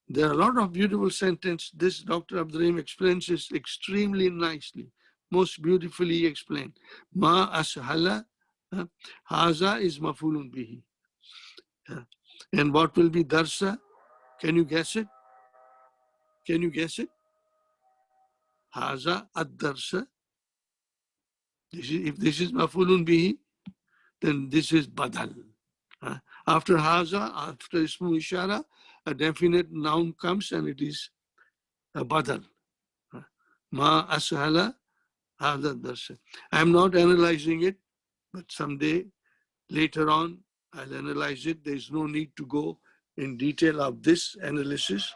there are a lot of beautiful sentences. This Dr. Abdurrahim explains this extremely nicely, most beautifully explained. Ma ashala, haza is mafulun bihi. And what will be darsa? Can you guess it? Can you guess it? Haza ad-darsa. If this is mafulun bihi, then this is badal. After haza, after ismu ishara, a definite noun comes and it is a badal. Ma ashala haza ad-darsa. I'm not analyzing it, but someday, later on, I'll analyze it. There's no need to go in detail of this analysis.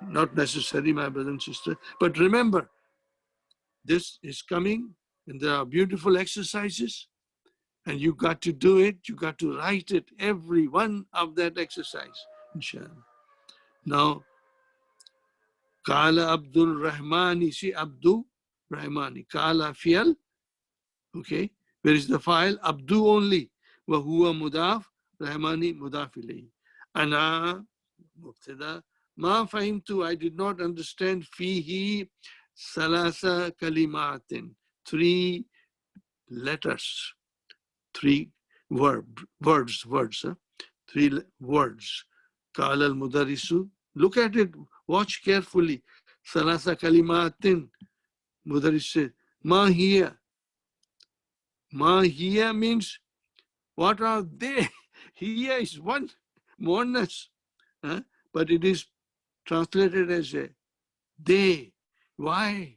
Not necessary, my brother and sister. But remember, this is coming and there are beautiful exercises and you got to do it. You got to write it, every one of that exercise, inshallah. Now, Kala Abdul Rahmani, see Abdul Rahmani, Kala Fial, okay. Where is the file? Abdu only. Wahuwa mudaf, Rahmani mudaf ilayhi. Ana, mubtada, ma fahimtu, I did not understand, fihi salasa kalimatin, 3 letters, 3 words, 3 words. Qala al-mudarisu, look at it, watch carefully. Salasa kalimatin, mudaris said, ma hiya. Ma hiya means, what are they? Hiya is one, monas, but it is translated as a they. Why?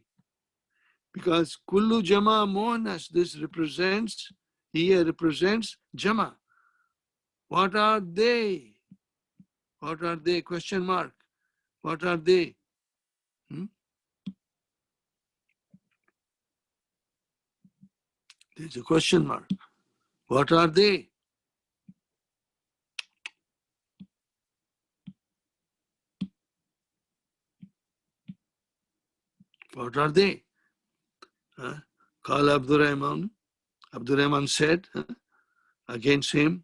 Because kullu jama monas, this represents, here represents jama. What are they? What are they? Question mark. What are they? There's a question mark. What are they? What are they? Qala Abdurrahman. Abdurrahman said, against him,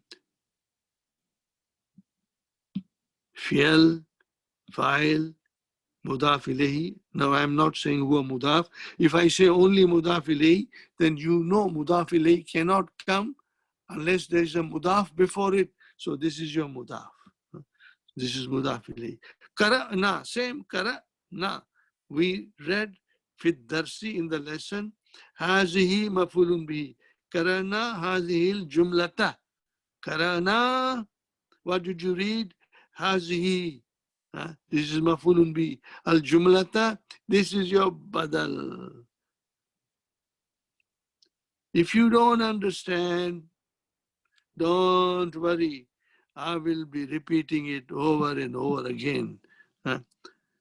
fi'al, fa'il, mudaf ilayhi. Now I am not saying huwa mudaf. If I say only mudaf ilayhi, then you know mudaf ilayhi cannot come unless there is a mudaf before it. So this is your mudaf. This is mudaf ilayhi. Qara'na, same qara'na. We read fit darsi in the lesson. Hazihi mafulun bihi. Qara'na hazihi jumlata. Qara'na, what did you read? Hazihi. This is mafulun bihi. Al jumlata, this is your badal. If you don't understand, don't worry. I will be repeating it over and over again.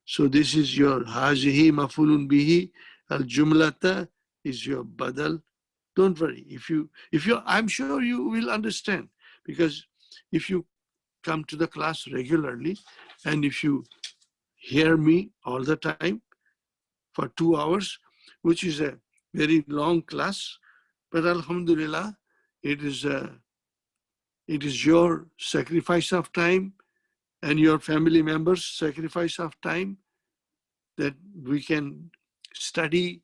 So this is your hazihi mafulun bihi. Al jumlata is your badal. Don't worry. If you, I'm sure you will understand, because if you come to the class regularly and if you hear me all the time for 2 hours, which is a very long class, but alhamdulillah, it is your sacrifice of time and your family members' sacrifice of time that we can study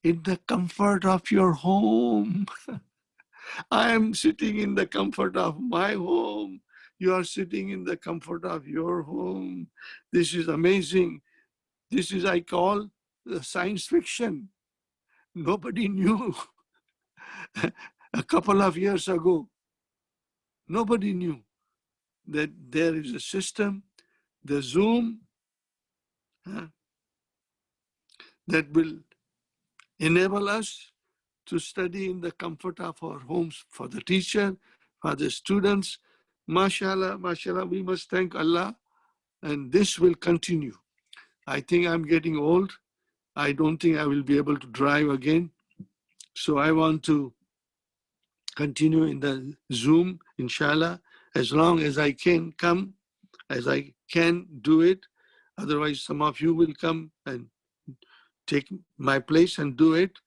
in the comfort of your home. I am sitting in the comfort of my home. You are sitting in the comfort of your home. This is amazing. This is, I call, science fiction. Nobody knew a couple of years ago. Nobody knew that there is a system, the Zoom, that will enable us to study in the comfort of our homes, for the teacher, for the students. MashaAllah, MashaAllah, we must thank Allah, and this will continue. I think I'm getting old. I don't think I will be able to drive again. So I want to continue in the Zoom, inshallah, as long as I can come, as I can do it. Otherwise, some of you will come and take my place and do it,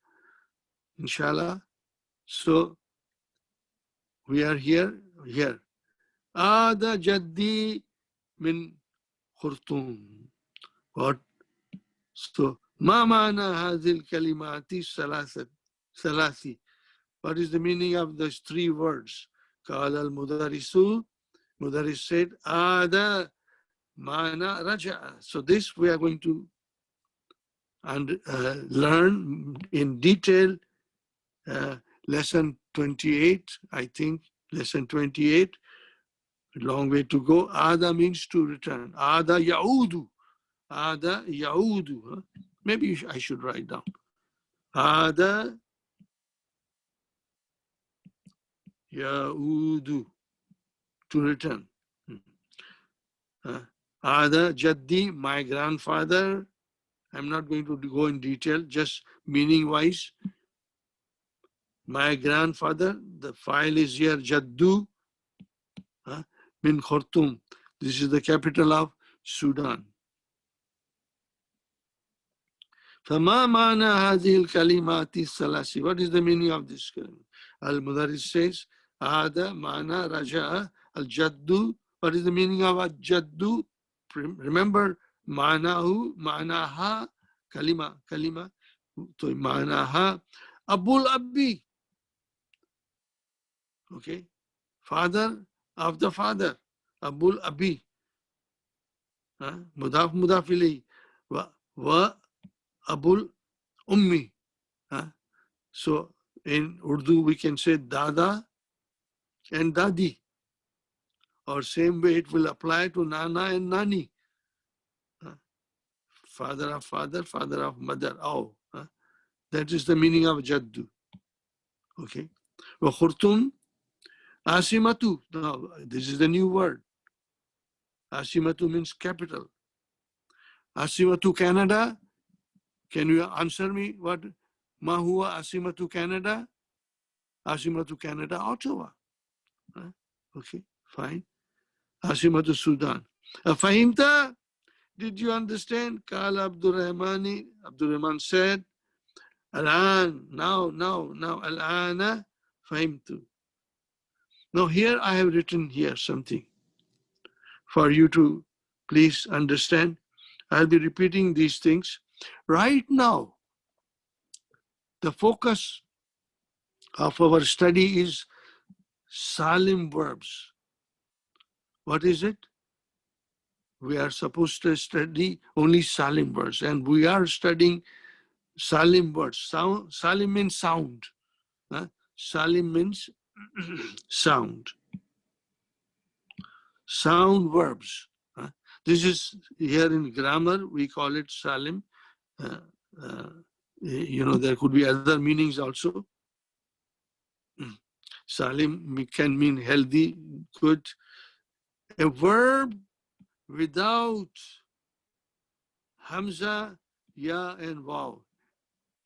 inshallah. So we are here. Ada jaddi min khurtum. What? So, ma mana hazil kalimati salasi. What is the meaning of those 3 words? Qala al-mudarisu. Mudaris said, Ada mana raja'a. So this we are going to learn in detail. Lesson 28, I think. Lesson 28. Long way to go. Ada means to return. Ada ya'udu. Ada ya'udu. Maybe I should write down. Ada ya'udu. To return. Ada jaddi, my grandfather. I'm not going to go in detail, just meaning wise. My grandfather, the file is here, Jaddu min Khartoum. This is the capital of Sudan. فما معنى هذه الكلمات الثلاث? What is the meaning of this kalima? Al-Mudarris says, هذا معنى رجاء الجد. What is the meaning of الجد? Remember, معناها kalima. So معناها Abul Abi. Okay, father of the father, Abul Abi. Mudaf ilayhi. Wa Abul Ummi. So in Urdu we can say Dada and Dadi. Or same way it will apply to Nana and Nani. Father of father, father of mother. Oh, that is the meaning of Jaddu. Okay. Wa Khurtum Asimatu. Now, this is the new word. Asimatu means capital. Asimatu Canada. Can you answer me what? Ma huwa Asimatu Canada? Asimatu Canada, Ottawa. Okay, fine. Asimatu Sudan. Fahimta? Did you understand? Qala Abdurrahmani. Abdurrahman said, Al-an, now, Al-ana fahimtu. Now here I have written here something for you to please understand. I'll be repeating these things. Right now, the focus of our study is Salim verbs. What is it? We are supposed to study only Salim verbs, and we are studying Salim words. Salim means sound. Salim means sound. Sound verbs. This is here in grammar, we call it Salim. There could be other meanings also. Salim can mean healthy, good. A verb without Hamza, Ya, and Waw.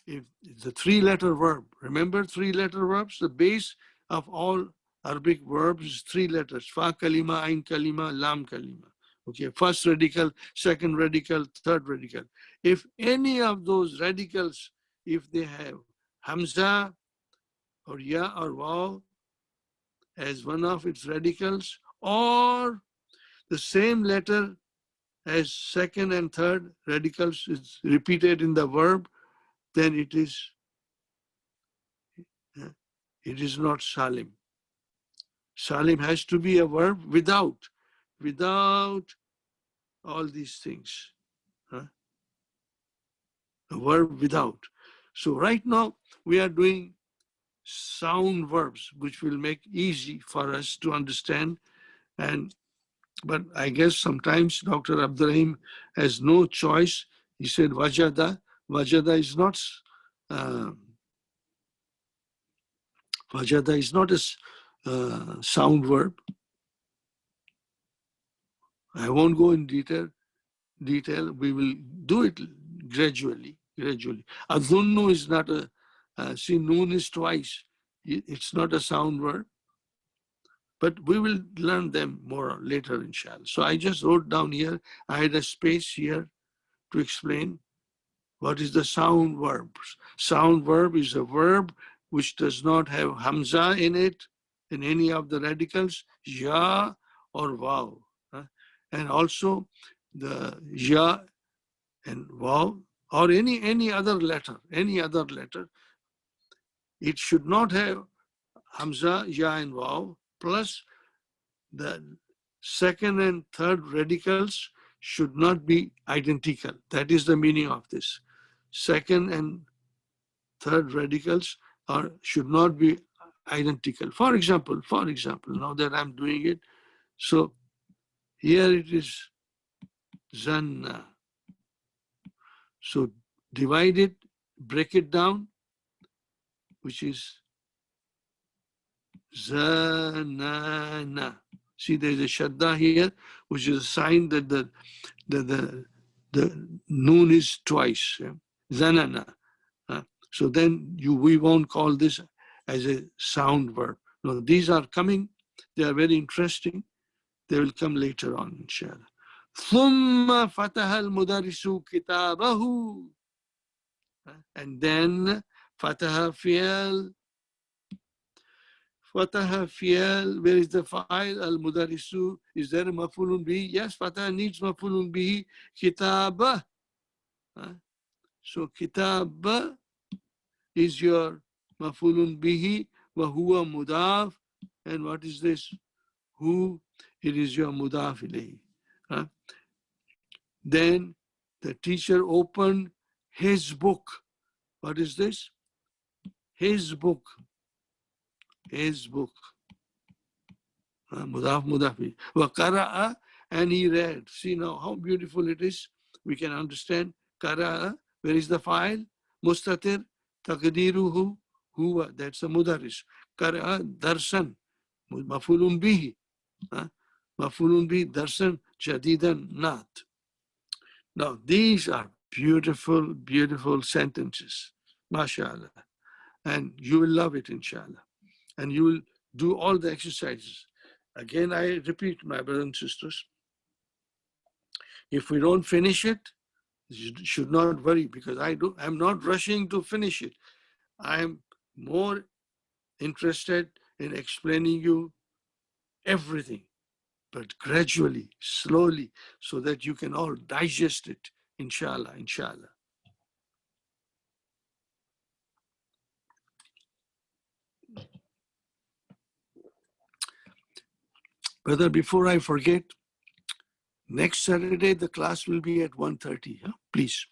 If it's a three-letter verb, remember three-letter verbs? The base of all Arabic verbs is three letters. Fa kalima, ain kalima, lam kalima. Okay, first radical, second radical, third radical. If any of those radicals, if they have Hamza or Ya or Waw as one of its radicals, or the same letter as second and third radicals is repeated in the verb, then it is not Salim. Salim has to be a verb without all these things. A verb without. So right now we are doing sound verbs, which will make easy for us to understand. But I guess sometimes Dr. Abdurrahim has no choice. He said wajada. Wajada is not a sound verb. I won't go in detail. We will do it gradually. Adhunnu is not see, noon is twice. It's not a sound verb. But we will learn them more later, inshallah. So I just wrote down here, I had a space here to explain what is the sound verb. Sound verb is a verb which does not have Hamza in it, in any of the radicals, Ya or Waw. And also the Ya and Waw or any other letter, it should not have Hamza, Ya and Waw, plus the second and third radicals should not be identical. That is the meaning of this. Second and third radicals should not be identical. For example, now that I'm doing it, so here it is Zanna. So divide it, break it down, which is Zanana. See, there's a shadda here, which is a sign that the noon is twice. Zanana. So then we won't call this as a sound verb. No, these are coming. They are very interesting. They will come later on, inshallah. ثم فتح المدرس كتابه. And then فتح فعل. فتح فعل. Where is the file? المدرس. Is there a مفعول به? Yes, فتح needs مفعول به. كتابه. So كتاب is your مفعول به وهو مضاف. And what is this? Who? It is your مضاف إليه. Then the teacher opened his book. What is this? His book. Mudaf mudafi. Wa and he read. See now how beautiful it is. We can understand. Qara'a, where is the file? Mustatir, taqdiruhu, huwa. That's a mudaris. Qara'a, darsan. Mafulun bihi. Mafulun bihi, darsan, jadidan, not. Now, these are beautiful, beautiful sentences, mashallah. And you will love it, inshallah. And you will do all the exercises. Again, I repeat, my brothers and sisters, If we don't finish it, you should not worry, because I'm not rushing to finish it. I'm more interested in explaining you everything, but gradually, slowly, so that you can all digest it, inshallah, inshallah. Brother, before I forget, next Saturday, the class will be at 1:30, huh? Please.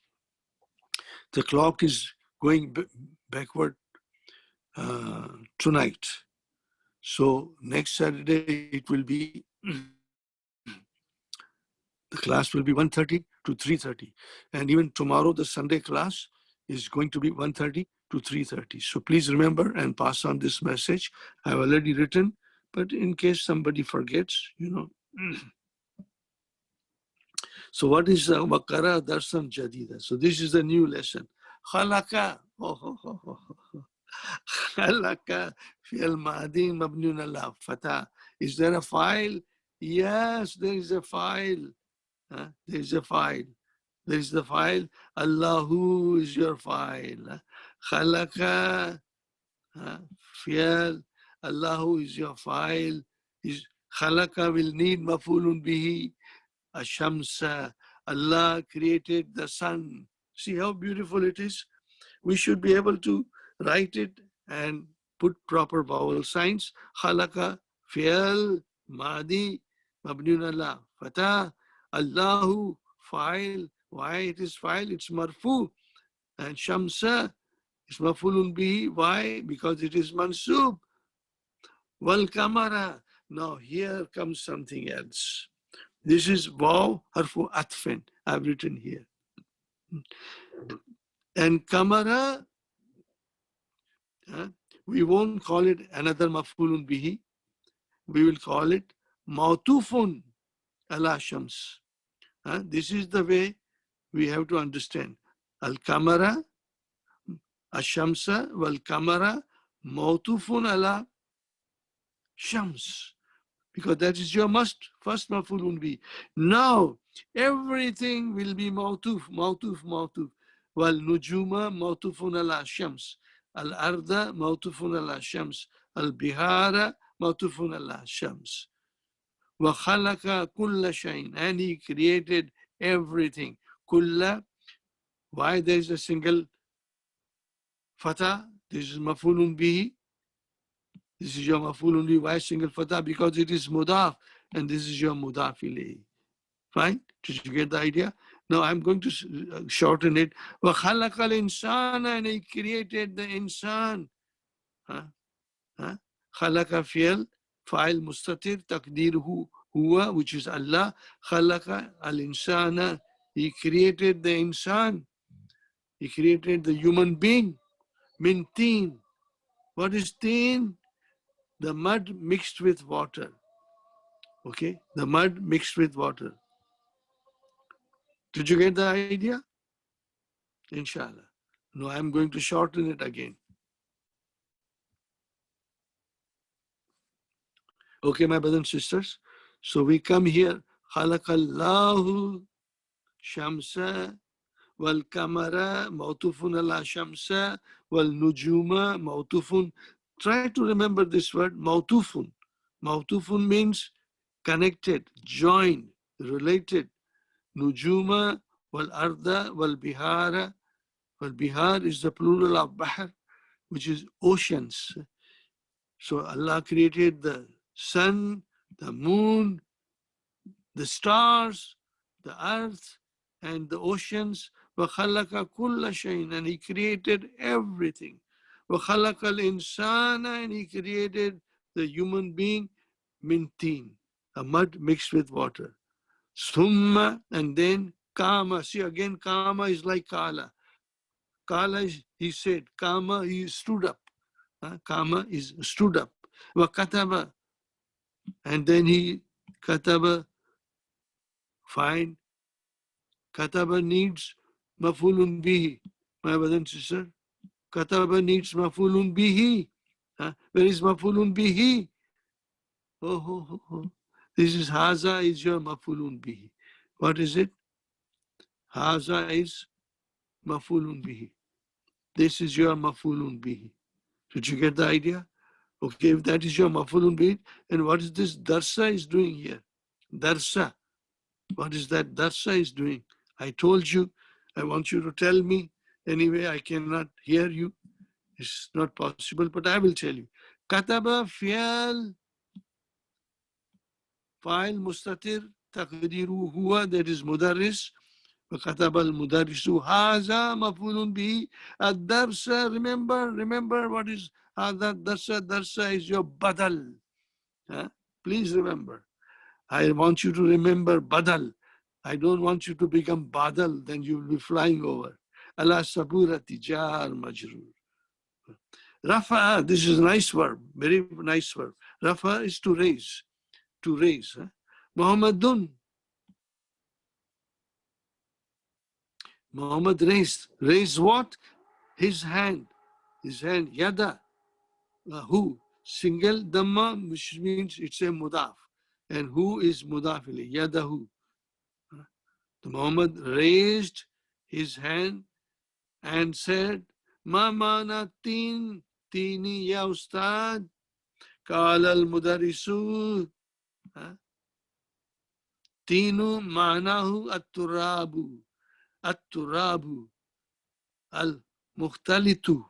The clock is going backward tonight. So next Saturday, it will be, the class will be 1:30 to 3:30. And even tomorrow, the Sunday class is going to be 1:30 to 3:30. So please remember and pass on this message. I've already written, but in case somebody forgets, So what is Wakara Darsam Jadida? So this is a new lesson. Khalaka. Khalaka fi'al ma'adin mabnun ala fatah. Is there a file? Yes, there is a file. There is a file. There is the file. Allahu is your file. Khalaka fi'al. Allahu is your file. Khalaka will need mafulun bihi. Ashamsa, Allah created the sun. See how beautiful it is? We should be able to write it and put proper vowel signs. Khalaqa, fi'al, madi, mabniun Allah, fatah, Allahu, fa'il. Why it is fa'il? It's marfu. And shamsa is mafulun bihi. Why? Because it is mansub. Wal kamara. Now here comes something else. This is waw harfu atfin. I've written here. And kamara, we won't call it another maf'ulun bihi. We will call it mautufun ala shams. This is the way we have to understand. Al kamara, ashamsa, wal kamara, mautufun ala shams. Because that is your first maf'ulun bihi. Now, everything will be mautuf. Wal nujuma mautufun ala shams. Al arda mautufun ala shams. Al bihara mautufun ala shams. Wa khalaqa kulla shayn. And he created everything. Kulla. Why there is a single fatah? This is maf'ulun bihi. This is your maf'ulun bihi. Why single fatah? Because it is mudaf. And this is your mudaf ilayhi. Fine? Did you get the idea? Now I'm going to shorten it. وَخَلَقَ الْإِنسَانَ. And he created the insan. خَلَقَ فِيَل فَعِل مُسْتَتِر تَقْدِيرُهُ هُوَ, which is Allah. خَلَقَ الْإِنسَانَ. He created the insan. He created the human being. Min teen. What is teen? The mud mixed with water. Okay? The mud mixed with water. Did you get the idea? Inshallah. No, I'm going to shorten it again. Okay, my brothers and sisters. So we come here. Khalaqallahu shamsa wal kamara mautufun ala shamsa wal nujuma mautufun. Try to remember this word, mautufun. Mautufun means connected, joined, related. Nujuma wal arda wal bihara. Wal bihar is the plural of bahr, which is oceans. So Allah created the sun, the moon, the stars, the earth, and the oceans. وَخَلَقَ كُلَّ شَيْءٍ. And he created everything. وَخَلَقَ الْإِنسَانَ. And he created the human being, min teen, a mud mixed with water. Summa, and then kama. See again, kama is like kala. Kala is, he said, kama, he stood up. Kama is stood up. Wakataba, and then he kataba, fine. Kataba needs mafulun bihi. My brother and sister, kataba needs mafulun bihi. Where is mafulun bihi? Oh. This is haza is your mafulun bihi. What is it? Haza is mafulun bihi. This is your mafulun bihi. Did you get the idea? Okay, if that is your mafulun bihi, and what is this darsa is doing here? Darsa. What is that darsa is doing? I told you, I want you to tell me. Anyway, I cannot hear you. It's not possible, but I will tell you. Kataba fi'al fa'il mustatir taqdiru huwa, that is mudarris. وكتب المدرس هذا مفعول به. الدرس, remember what is هذا الدرس. درس is your badal. Please remember. I want you to remember badal. I don't want you to become badal, then you will be flying over. Ala saburati jar majrur. Rafa, this is a nice verb, very nice verb. Rafa is to raise, to raise. Muhammadun, Muhammad raised. Raised what? His hand. His hand, yada. Who? Single dhamma, which means it's a mudaf. And who is mudaf ilay? Yadahu. Muhammad raised his hand and said, Ma mana tini ya ustad. Qala al-mudarisu. Tinu ma'nahu at-turabu. At-turabu. Al-mukhtalitu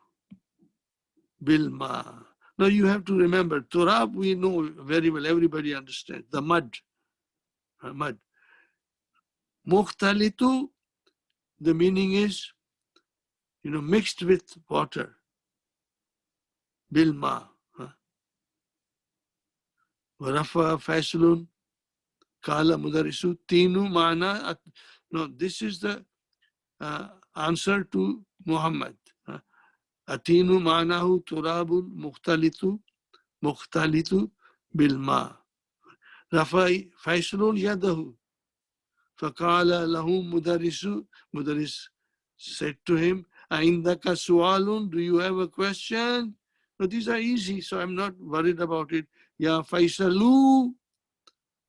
bilma. Now you have to remember, turab we know very well, everybody understands, the mud. Mud. Mukhtalitu, the meaning is, mixed with water. Bilma. Warafa Faisalun, Kala Mudarisu, Tinu Mana. No, this is the answer to Muhammad. Atinu Manahu Turabul Mukhtalitu Bilma. Rafa Faisalun Yadahu. Fakala Lahu Mudarisu. Mudaris said to him, Aindaka Sualun, do you have a question? No, these are easy, so I'm not worried about it. Ya Faisalu.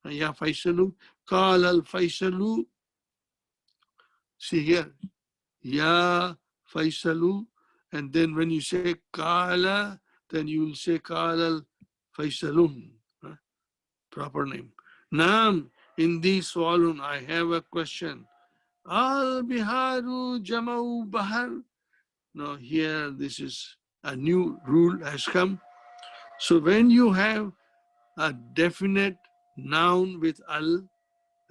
Ya Faisalu. Qala al-Faisalu. See here. Ya Faisalu. And then when you say Qala, then you will say Qala al-Faisalun. Proper name. Naam, in this swalun, I have a question. Al-Biharu Jamau Bahar. Now here, this is a new rule has come. So when you have a definite noun with al,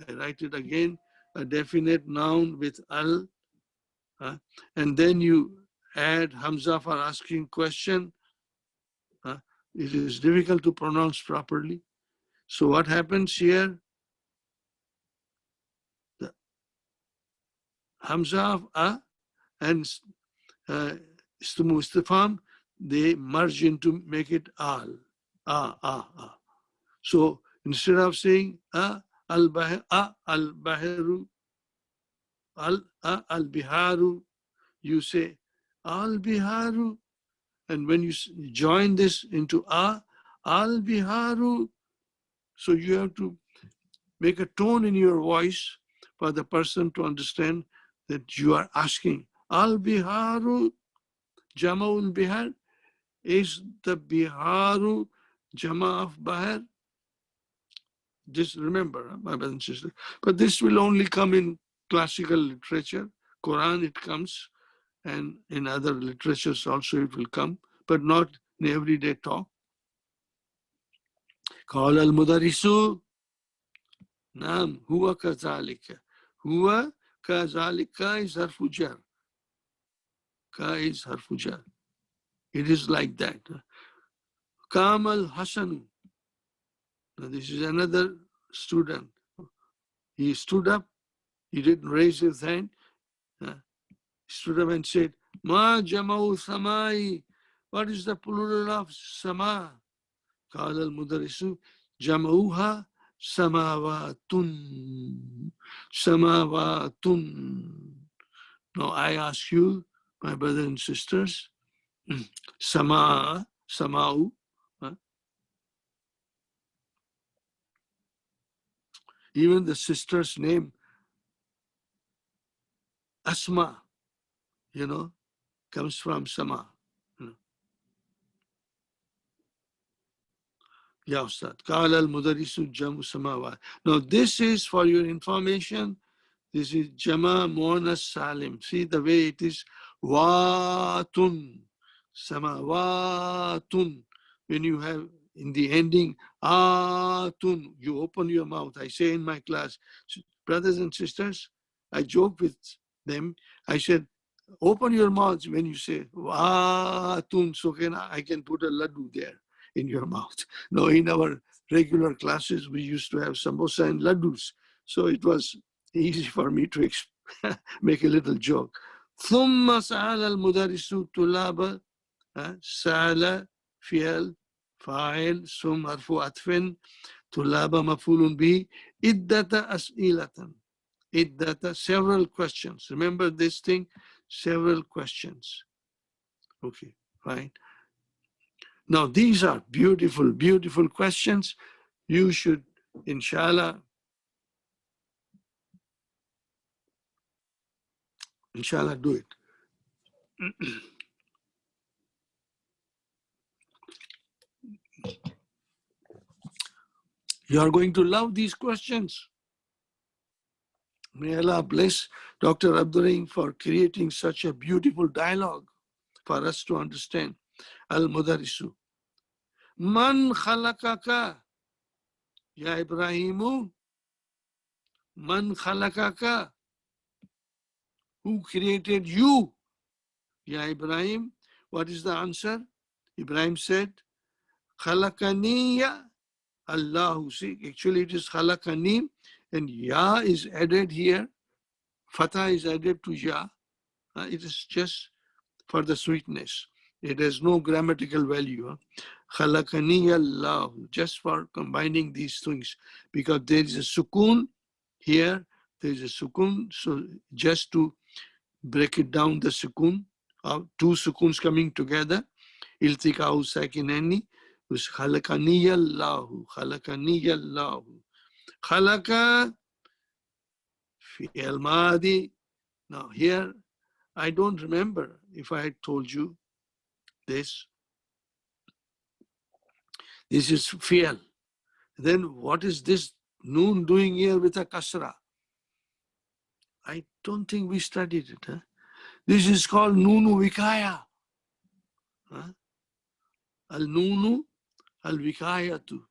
I write it again, a definite noun with al, and then you add Hamza for asking question, it is difficult to pronounce properly. So what happens here? The Hamza of a and Istifham, they merge into make it al. So instead of saying al-bahiru, al-biharu, you say al-biharu. And when you join this into al-biharu, so you have to make a tone in your voice for the person to understand that you are asking. Al-biharu, Jama'ul bihar, is the biharu Jama of bahar? Just remember, my brothers and sisters. But this will only come in classical literature. Quran, it comes, and in other literatures also it will come, but not in everyday talk. Qala al-mudarisu, naam, huwa kazalika. Huwa kazalika is harfu jar. Ka is harfu jar. It is like that. Kamal Hasanu. Now this is another student. He stood up. He didn't raise his hand. He stood up and said, Ma jama'u samai. What is the plural of sama? Qala al-mudarisu, jama'uha samawatun. Samawatun. Now I ask you, my brothers and sisters, sama'u, even the sister's name, Asma, comes from Sama. Ya Ustad. Qala al-mudarisu jamu samawat. Now this is for your information. This is Jama Muannas Salim. See the way it is. Watun. Samawatun. When you have in the ending, atun, you open your mouth. I say in my class, brothers and sisters, I joke with them. I said, open your mouths when you say watun, so I can put a laddu there in your mouth. No, in our regular classes, we used to have samosa and laddus. So it was easy for me to make a little joke. ثم سأل المدرس طلاب سأل فعل فاعل ثم حرف عطف طلاب مفعول به عدة أسئلة عدة several questions. Remember this thing? Several questions. Okay, fine. Now these are beautiful, beautiful questions. You should, inshallah, do it. You are going to love these questions. May Allah bless Dr. Abdurrahim for creating such a beautiful dialogue for us to understand. Al-Mudarisu. Man khalaqaka, ya Ibrahimu. Man khalaqaka. Who created you, ya Ibrahim? What is the answer? Ibrahim said, Khalaqaniya Allahu. See, actually it is Khalaqani, and Ya is added here. Fatah is added to Ya. It is just for the sweetness. It has no grammatical value. Khalaqani Allahu, just for combining these things, because there is a sukun here, there is a sukun, so just to break it down, the sukun, two sukuns coming together, iltika'u sakinani, was khalaqani Allahu, khalaqani Allahu. Khalaqa fi'al madi. Now here, I don't remember if I had told you this. This is fi'al. Then what is this noon doing here with a kasra? I don't think we studied it. Huh? This is called nunu vikaya. Huh? Al-nunu al-vikayatu.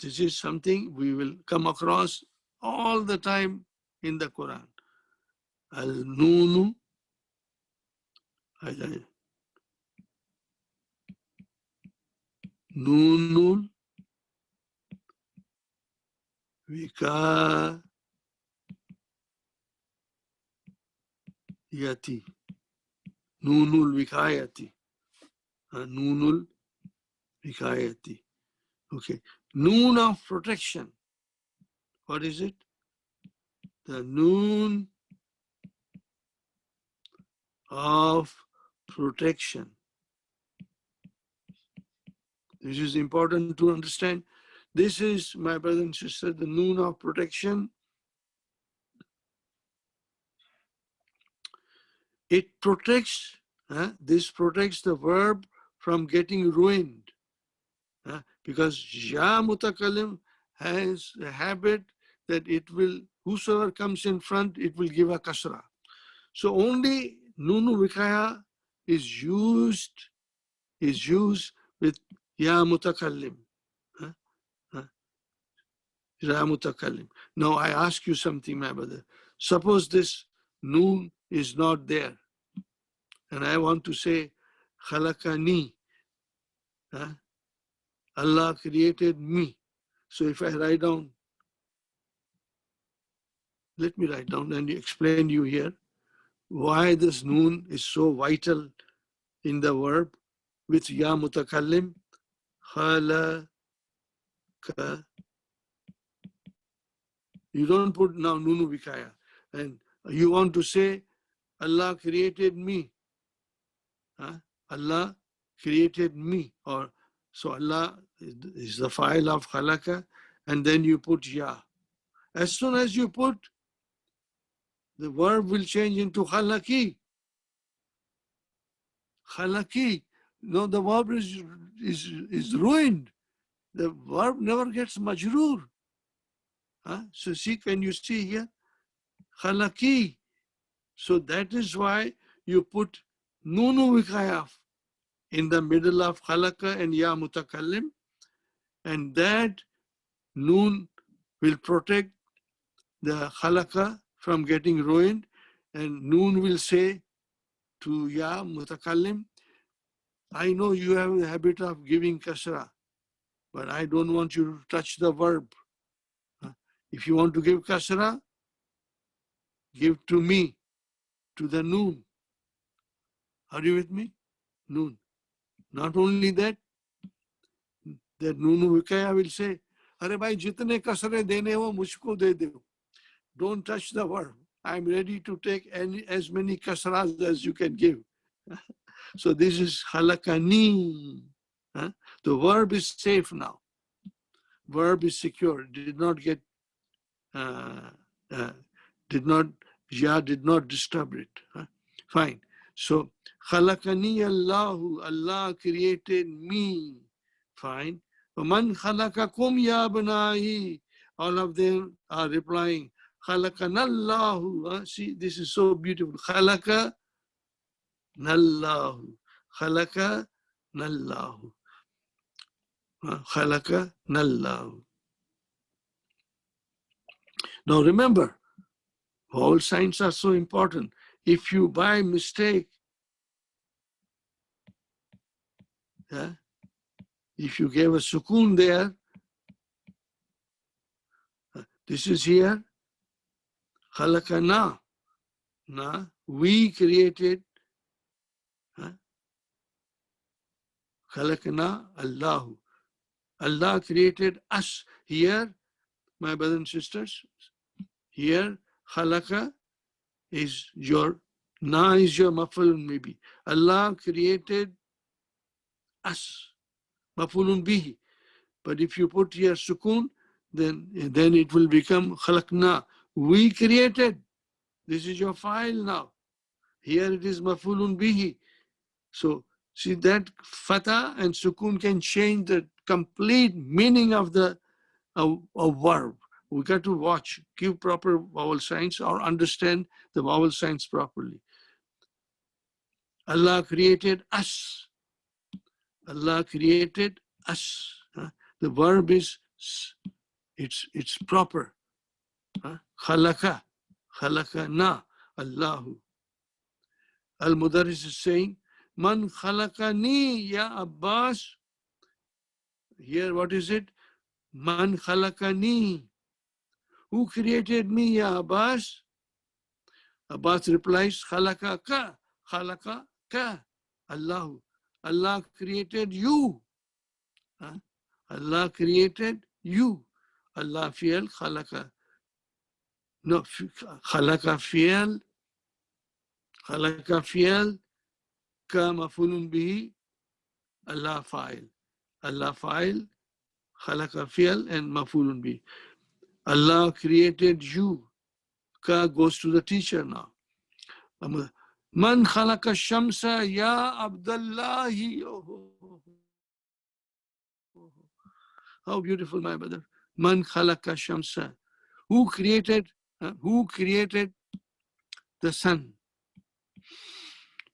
This is something we will come across all the time in the Quran. Al-nunu nunul vikayati. Nunul vikayati. Nunul vikayati. Okay. Noon of protection. What is it? The noon of protection. This is important to understand. This is, my brother and sister, the noon of protection. It protects, this protects the verb from getting ruined. Because Ya Mutakalim has a habit that it will, whosoever comes in front, it will give a kasra. So only Nunu Vikaya is used with Ya Mutakallim. Ya Mutakallim. Now I ask you something, my brother. Suppose this Noon is not there, and I want to say Khalaqani. Allah created me. So if I write down, let me write down and explain you here why this noon is so vital in the verb with Ya Mutakallim. Khalaqa. You don't put now Nunu Vikaya. And you want to say Allah created me. Allah created me. Or so Allah is the file of Khalaqa, and then you put Ya. As soon as you put the verb will change into khalaki. Khalaki. No, the verb is ruined. The verb never gets majroor. So see, can you see here? Khalaki. So that is why you put nunu wikayaf in the middle of khalaqa and ya mutakallim, and that noon will protect the khalaqa from getting ruined, and noon will say to ya mutakallim, I know you have a habit of giving kasra, but I don't want you to touch the verb. If you want to give kasra, give to me, to the noon. Are you with me? Noon. Not only that, that noon vikaya will say, अरे भाई जितने कसरे देने हो मुझको दे दो. Don't touch the verb. I'm ready to take as many kasras as you can give. So this is halakani. The verb is safe now. Verb is secure. Did not get, did not disturb it. Fine. So khalaqani Allahu, Allah created me. Fine. Man khalaqakum ya abnai. All of them are replying, khalaqanallahu. See, this is so beautiful. Khalaqa nallahu. Khalaqa nallahu. Khalaqa nallahu. Now remember, vowel signs are so important. If you by mistake, if you gave a sukoon there, this is here, khalaqana, we created, khalaqana Allahu. Allah created us. Here, my brothers and sisters, here, khalaqa is your, na is your maf'ulun maybe. Allah created us, maf'ulun bihi. But if you put here sukoon, then it will become khalaqna. We created. This is your file now. Here it is maf'ulun bihi. So see that fatha and sukoon can change the complete meaning of the verb. We got to watch, give proper vowel signs or understand the vowel signs properly. Allah created us. Allah created us. The verb is, it's proper. Khalaqa, khalaqana, Allahu. Al-Mudarris is saying, Man khalaqani ya Abbas. Here, what is it? Man khalaqani. Who created me, ya Abbas? Abbas replies, khalaqa ka, Allahu. Allah created you. Allah created you. Allah fi'al, khalaqa. No, khalaqa fi'al, ka maf'ulun bihi, Allah fa'il. Allah fa'il, khalaqa fi'al and maf'ulun bihi. Allah created you. Ka goes to the teacher now. Man khalaqa shamsa ya Abdullahi. How beautiful, my brother. Man khalaqa shamsa. Who created the sun?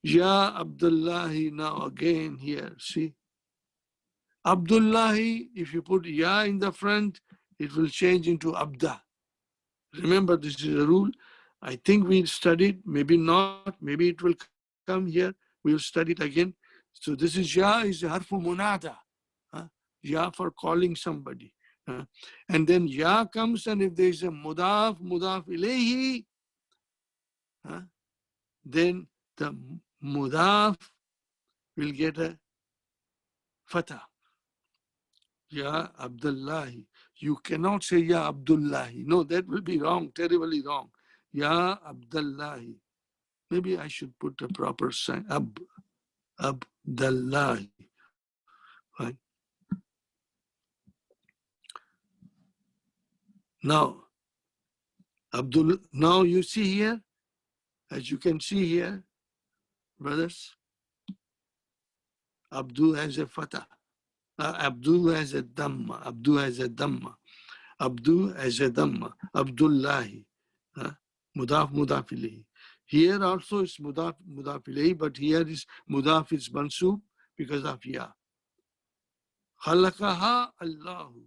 Ya Abdullahi. Now again here, see. Abdullahi, if you put ya in the front, it will change into Abda. Remember, this is a rule. I think we studied, maybe not, maybe it will come here. We'll study it again. So this is ya is harfu munada. Ya for calling somebody. And then ya comes, and if there is a mudaf ilayhi, then the mudaf will get a fatah. Ya Abdullahi. You cannot say Ya Abdullahi. No, that will be wrong, terribly wrong. Ya Abdullahi. Maybe I should put a proper sign. Abdullahi. Right. Now, now you see here, As you can see here, brothers, Abdu has a fatah. Abdu has a dhamma. Abdu has a dhamma. Abdu has a dhamma. Abdullahi. Mudaf, mudaf ilayhi. Here also it's mudaf, mudaf ilayhi, but here is mudaf is mansub because of ya. Khalaqaha Allahu.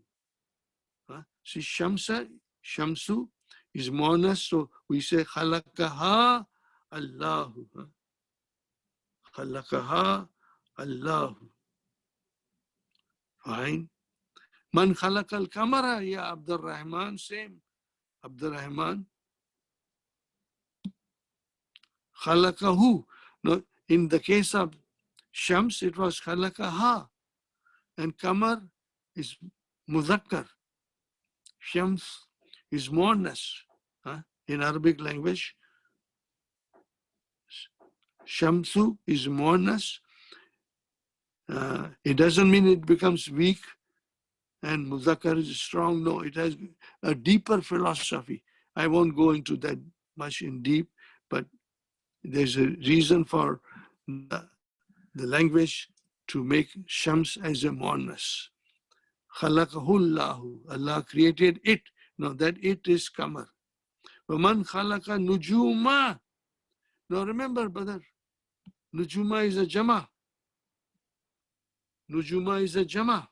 See, Shamsu is monas, so we say Khalaqaha Allahu. Khalaqaha Allahu. Fine. Man khalaqal kamara, ya Abdul Rahman, same. Abdul Rahman. Khalaqahu. No, in the case of Shams, it was Khalaqaha. And Kamar is Muzakkar. Shams is monas. In Arabic language, Shamsu is monas. It doesn't mean it becomes weak and Muzakkar is strong. No, it has a deeper philosophy. I won't go into that much in deep, but there's a reason for the language to make Shams as a monas. Khalaqahullahu. Allah created it. Now that it is Qamar. وَمَنْ خَلَقَ نُجُومًا. Now remember, brother, Nujuma is a Jama. Nujuma is a Jama.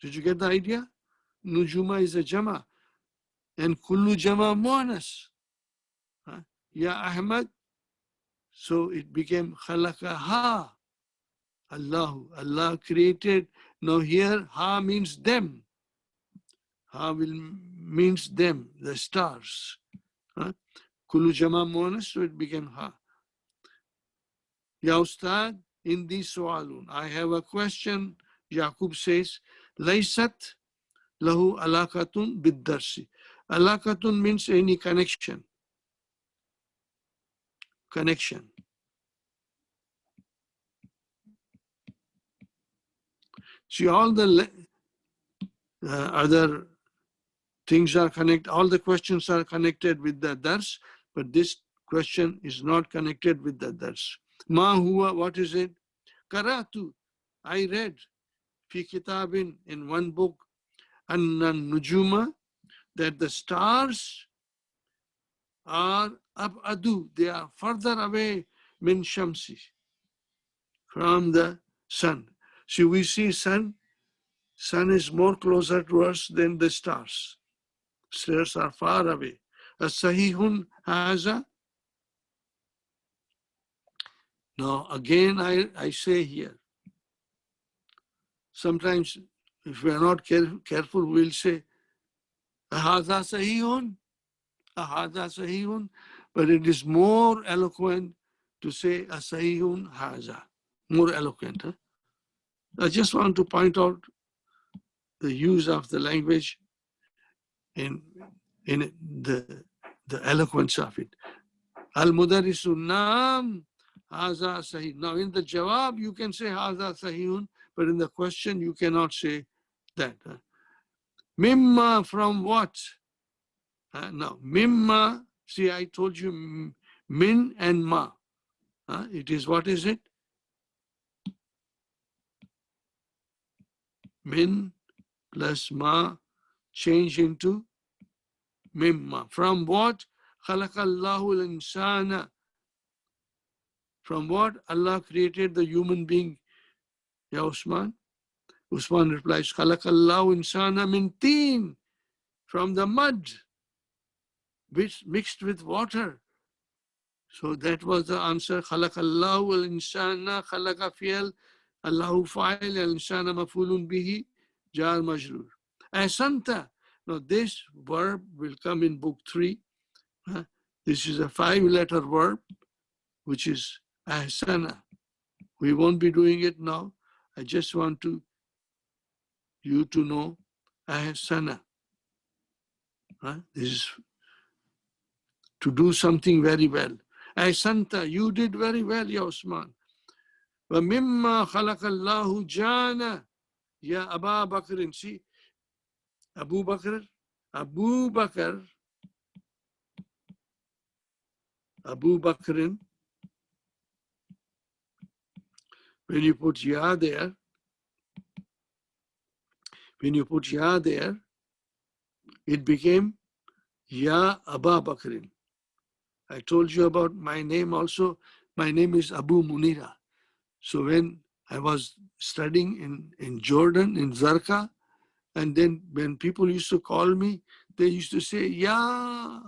Did you get the idea? Nujuma is a Jama. And Kullu Jama Muannas. Ya Ahmad. So it became Khalaqaha. Allahu. Allah created. Now here, Ha means them. Ha means them, the stars. Kullu Jama Muannas, so it became Ha. Ya Ustad, in this su'alun, I have a question. Yaqub says, Laysat lahu alaqatun bid-darsi. Alaqatun means any connection. Connection. See, all the other things are connected, all the questions are connected with the dars, but this question is not connected with the dars. Ma huwa, what is it? Karatu, I read, fi kitabin, in one book, anna nujuma, that the stars are abadu, they are further away min shamsi, from the sun. See, we see sun is more closer to us than the stars. Stars are far away. As-sahihun haza. Now, again, I say here, sometimes if we are not careful, we'll say, haza sahihun, haza sahihun, but it is more eloquent to say, asahihun haza, more eloquent. I just want to point out the use of the language in the eloquence of it. Al-Mudarrisu Naam Haza Sahih. Now in the Jawab you can say Haza Sahihun, but in the question you cannot say that. Mimma, from what? Now Mimma, see, I told you Min and Ma. It is, what is it? Min plus Ma change into Mimma. From what? Khalaqallahu al-insana. From what? Allah created the human being. Ya Usman? Usman replies, Khalaqallahu insana min teen. From the mud, which mixed with water. So that was the answer. Khalaqallahu al-insana, khalaqa fi'al, Allahu fa'il, al-insana mafulun bihi, jar majrur. Ahsanta. Now this verb will come in book 3. This is a 5-letter verb, which is ahsana. We won't be doing it now. I just want you to know ahsana. This is to do something very well. Ahsanta, you did very well, Ya Usman. وَمِمَّا خَلَقَ اللَّهُ جَانَ Ya Aba Bakr. See, Abu Bakr Abu Bakrin, when you put Ya there, it became Ya Aba Bakrin. I told you about my name also. My name is Abu Munira. So when I was studying in Jordan, in Zarqa, and then when people used to call me, they used to say, Ya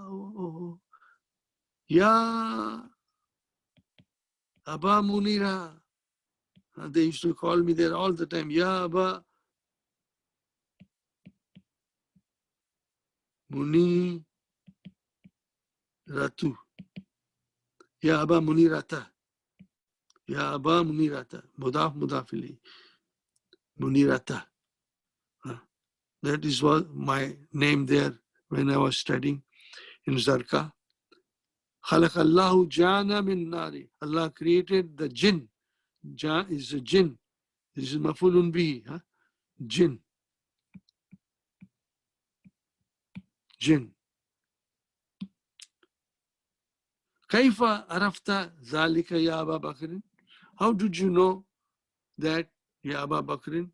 Aba Munira. They used to call me there all the time, Ya Aba Muniratu. Ya Aba Munirata. Ya Aba Munirata. Mudafili. Munirata. That is what my name there when I was studying in Zarqa. خلق الله جانا من نار. Allah created the jinn. Jan is a jinn. This is mafulun bihi. Jinn. Jinn. كيف عرفت ذلك يا أبا بكر? How did you know that, Ya Aba Bakrin?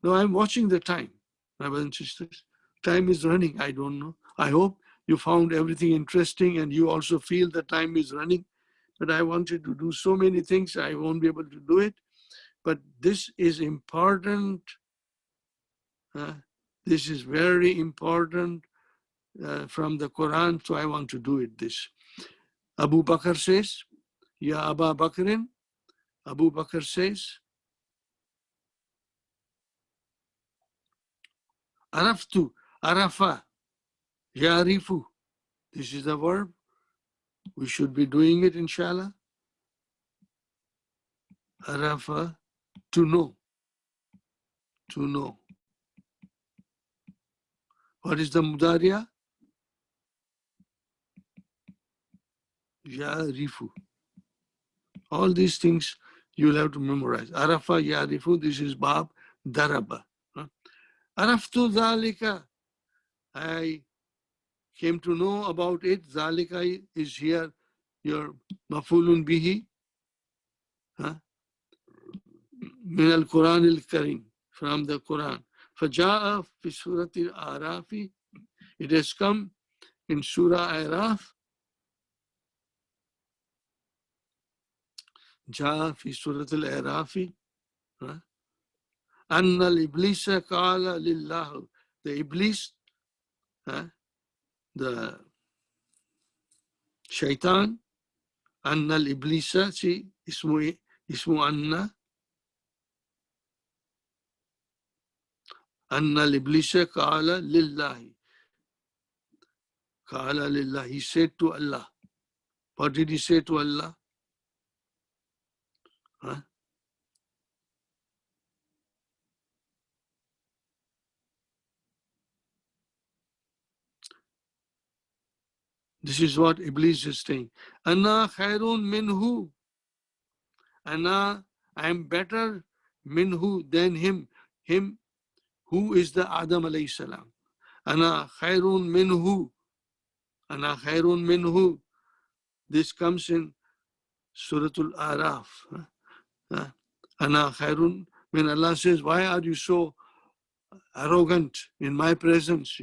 No, I'm watching the time, my brothers and sisters. Time is running. I don't know. I hope you found everything interesting and you also feel the time is running. But I wanted to do so many things, I won't be able to do it. But this is important. This is very important from the Quran, so I want to do it this. Abu Bakr says, Ya Aba Bakrin, Abu Bakr says, Araftu, Arafa, Yarifu. This is the verb. We should be doing it, inshallah. Arafa, to know. To know. What is the Mudariya? Yarifu. All these things you'll have to memorize. Arafa, Yarifu, this is Bab, Daraba. Araftu Zalika. I came to know about it. Zalika is here, your mafulun bihi. Min al-Quran al-Karim, from the Quran. Faja'a fi surati al-Arafi. It has come in Surah Araf. Ja'a fi surati al-Arafi. Anna al-Iblisa qala lillahu. The Iblis, the Shaitan, Anna al-Iblisa, see, ismu Anna. Anna al-Iblisa qala lillahi. Qala lillahi. He said to Allah. What did he say to Allah? This is what Iblis is saying. Ana khairun minhu. Ana, I am better minhu than him. Him who is the Adam alayhi salam. Ana khairun minhu. Ana khairun minhu. This comes in Suratul Araf. Ana khairun. When Allah says, why are you so arrogant in my presence,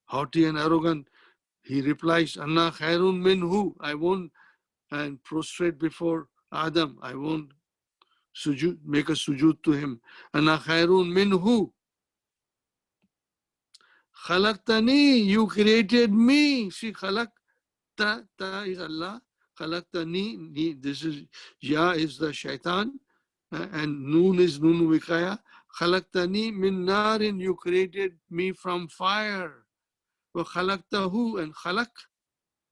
haughty and arrogant? He replies, Anna khairun minhu. I won't and prostrate before Adam. I won't make a sujood to him. Ana khairun minhu. Khalaqtani. You created me. See, khalaqta, ta is Allah. Khalaqtani. This is, Ya is the shaitan. And Noon is Noon Vikaya. Khalaqtani min narin. You created me from fire. Wa khalaqtahu, and khalaq.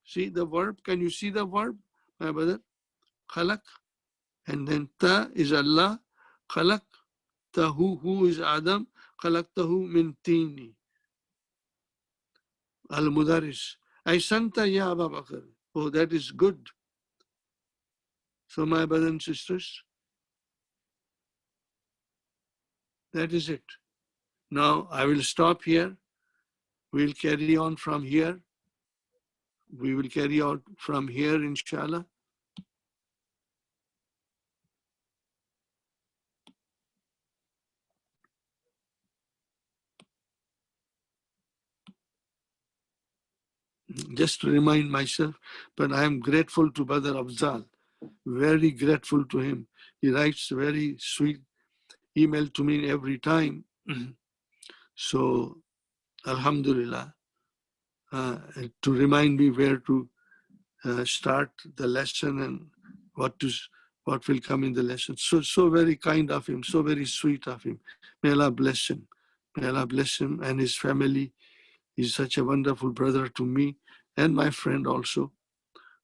See the verb? Can you see the verb, my brother? Khalaq. And then ta is Allah. Khalaqtahu, who is Adam? Khalaqtahu min tini. Al-Mudaris. Ahsanta ya Aba Bakr. Oh, that is good. So my brothers and sisters, that is it. Now I will stop here. We'll carry on from here. we will carry out from here, inshallah. Just to remind myself, but I am grateful to Brother Afzal, very grateful to him. He writes very sweet email to me every time. So, Alhamdulillah, to remind me where to start the lesson and what will come in the lesson. So very kind of him, so very sweet of him. May Allah bless him. May Allah bless him and his family. He's such a wonderful brother to me and my friend also.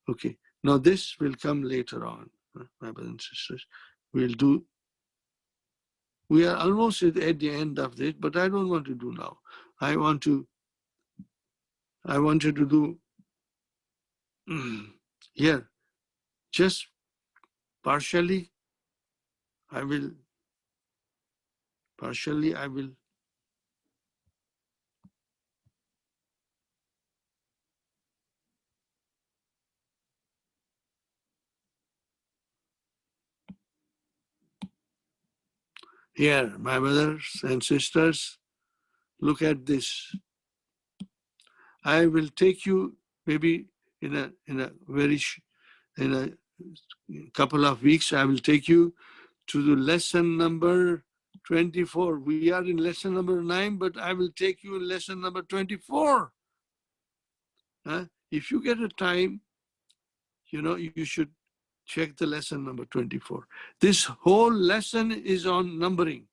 Okay, now this will come later on, my brothers and sisters. We are almost at the end of this, but I don't want to do now. I wanted to do here, just partially. I will here, my brothers and sisters, look at this. I will take you maybe in a couple of weeks. I will take you to the lesson number 24. We are in lesson number 9, but I will take you in lesson number 24. If you get a time, you should check the lesson number 24. This whole lesson is on numbering,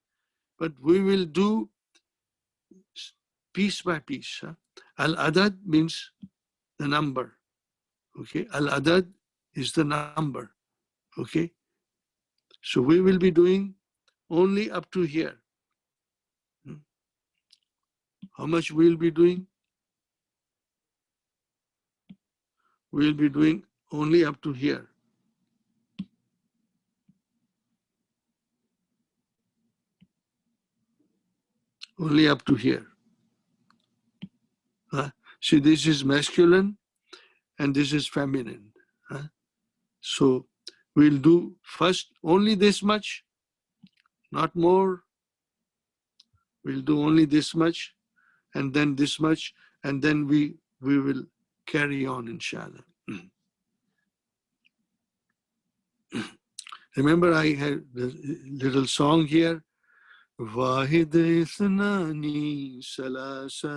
but we will do piece by piece. Al-adad means the number. Okay, al-adad is the number. Okay, so we will be doing only up to here. How much we will be doing? We will be doing only up to here. Only up to here. See, this is masculine and this is feminine. So we'll do first only this much, not more. We'll do only this much and then this much, and then we will carry on, inshallah. Remember, I had the little song here. Wahid Ithnani Salasa.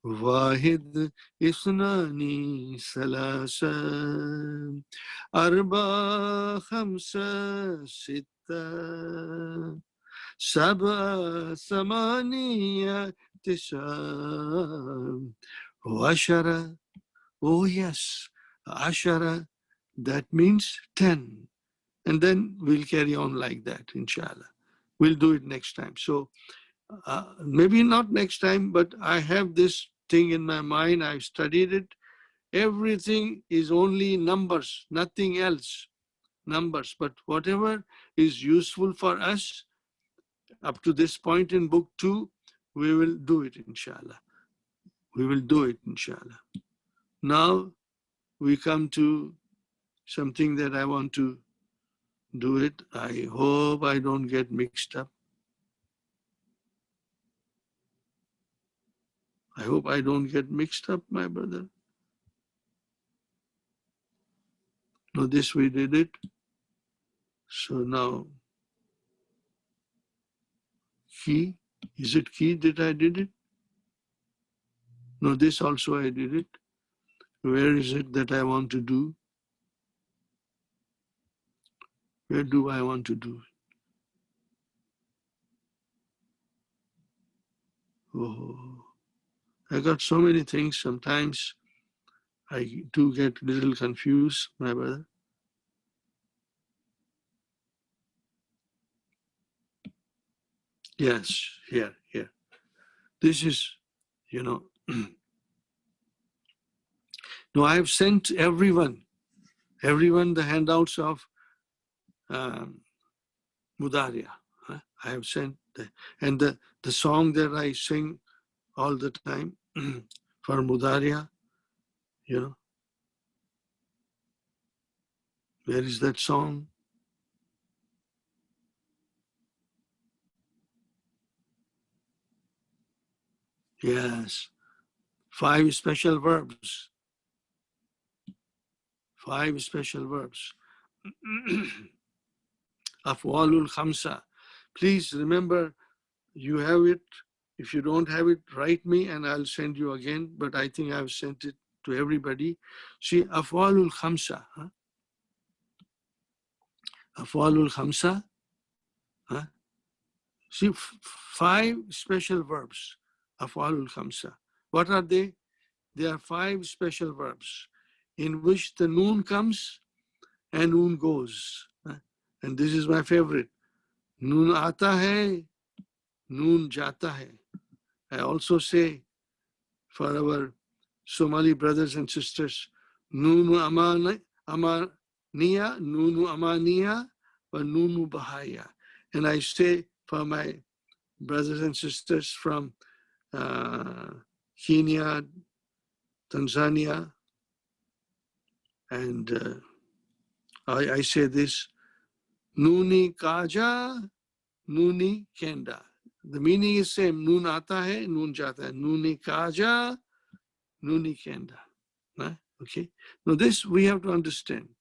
Wahid Ithnani Salasa. Arba Khamsa Sitta. Sab'a Thamaniya Tisha. Washara. Oh yes, Ashara. That means 10. And then we'll carry on like that, inshallah. We'll do it next time. So maybe not next time, but I have this thing in my mind. I've studied it. Everything is only numbers, nothing else. Numbers. But whatever is useful for us up to this point in book 2, we will do it, inshallah. We will do it, inshallah. Now we come to something that I want to do it. I hope I don't get mixed up. I hope I don't get mixed up, my brother. No, this we did it. So now, key. Is it key that I did it? No, this also I did it. Where is it that I want to do? Where do I want to do it? Oh, I got so many things. Sometimes I do get a little confused, my brother. Yes, here. This is, no, I have sent everyone the handouts of Mudaria. I have sent, and the song that I sing all the time for Mudaria, you know. Where is that song? Yes. 5 special verbs. 5 special verbs. Afwalul Khamsa. Please remember, you have it. If you don't have it, write me and I'll send you again. But I think I've sent it to everybody. See, Afwalul Khamsa. Huh? Afwalul Khamsa. Huh? See, 5 special verbs. Afwalul Khamsa. What are they? There are 5 special verbs in which the noon comes and noon goes. And this is my favorite. Noon aata hai, noon jata hai. I also say for our Somali brothers and sisters, Nunu Amaniya, Nunu Amaniya, or Nunu Bahaya. And I say for my brothers and sisters from Kenya, Tanzania, and I say this, Nuni Kaja, Nuni Kenda. The meaning is same, Noon aata hai, Noon jata hai. Nuni Kaja, Nuni Kenda. Okay. Now this we have to understand.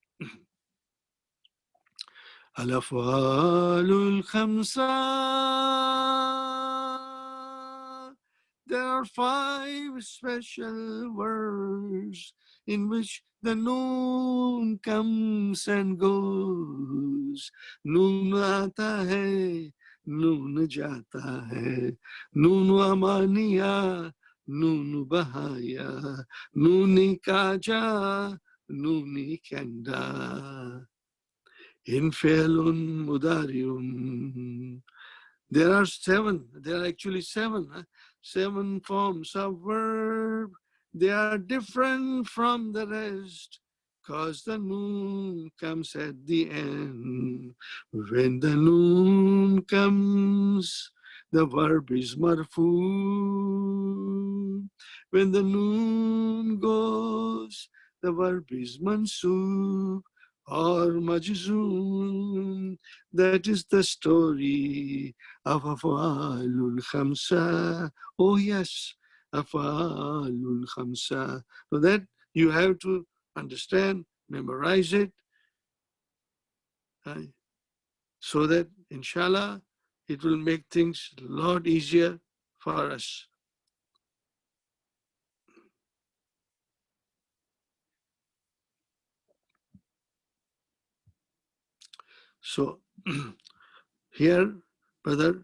Al-af'alul khamsa. There are 5 special words in which the noon comes and goes. Noon aata hai, noon jata hai. Noon amaniya, noon bahaya. Nooni kaja, nooni kenda. In felun mudariun. There are 7. There are actually 7. 7 forms of verb. They are different from the rest, cause the noon comes at the end. When the noon comes, the verb is marfu. When the noon goes, the verb is mansub or majzoom. That is the story of Af'alul Khamsa. Oh yes, Af'alul Khamsa. So that you have to understand, memorize it, so that inshallah it will make things a lot easier for us. So here, brother,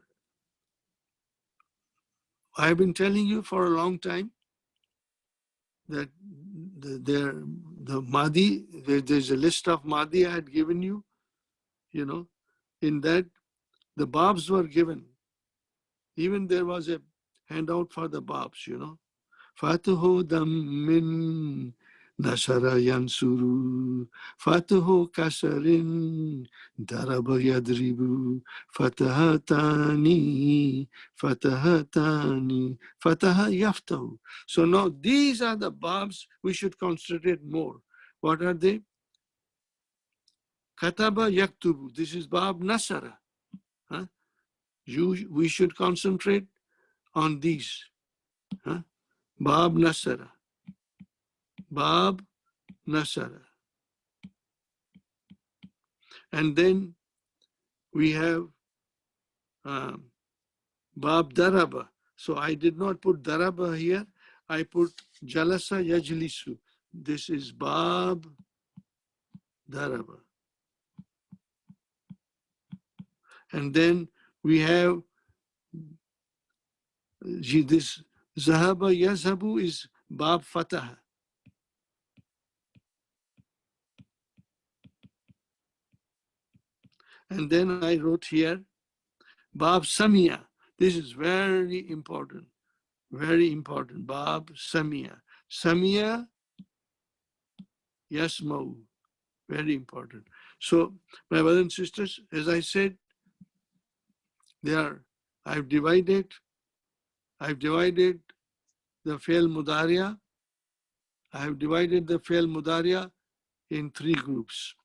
I've been telling you for a long time that the Mahdi, there's a list of Mahdi I had given you, you know, in that the Babs were given. Even there was a handout for the Babs, you know. Fatuhu dam min nasara yansuru, Fatuhu kasarin daraba yadribu, Fatahatani, Fatahatani, Fataha yaftahu. So now these are the Babs we should concentrate more. What are they? Kataba yaktubu. This is Bab Nasara. Huh? We should concentrate on these. Huh? Bab Nasara. Bab Nasara. And then we have Bab Daraba. So I did not put Daraba here. I put Jalasa Yajlisu. This is Bab Daraba. And then we have this Zahaba Yazhabu is Bab Fatah. And then I wrote here Bab Samia. This is very important. Very important. Bab Samia. Samia Yasmau. Very important. So, my brothers and sisters, as I said, I've divided the fi'l mudariya. I have divided the fi'l mudariya in 3 groups.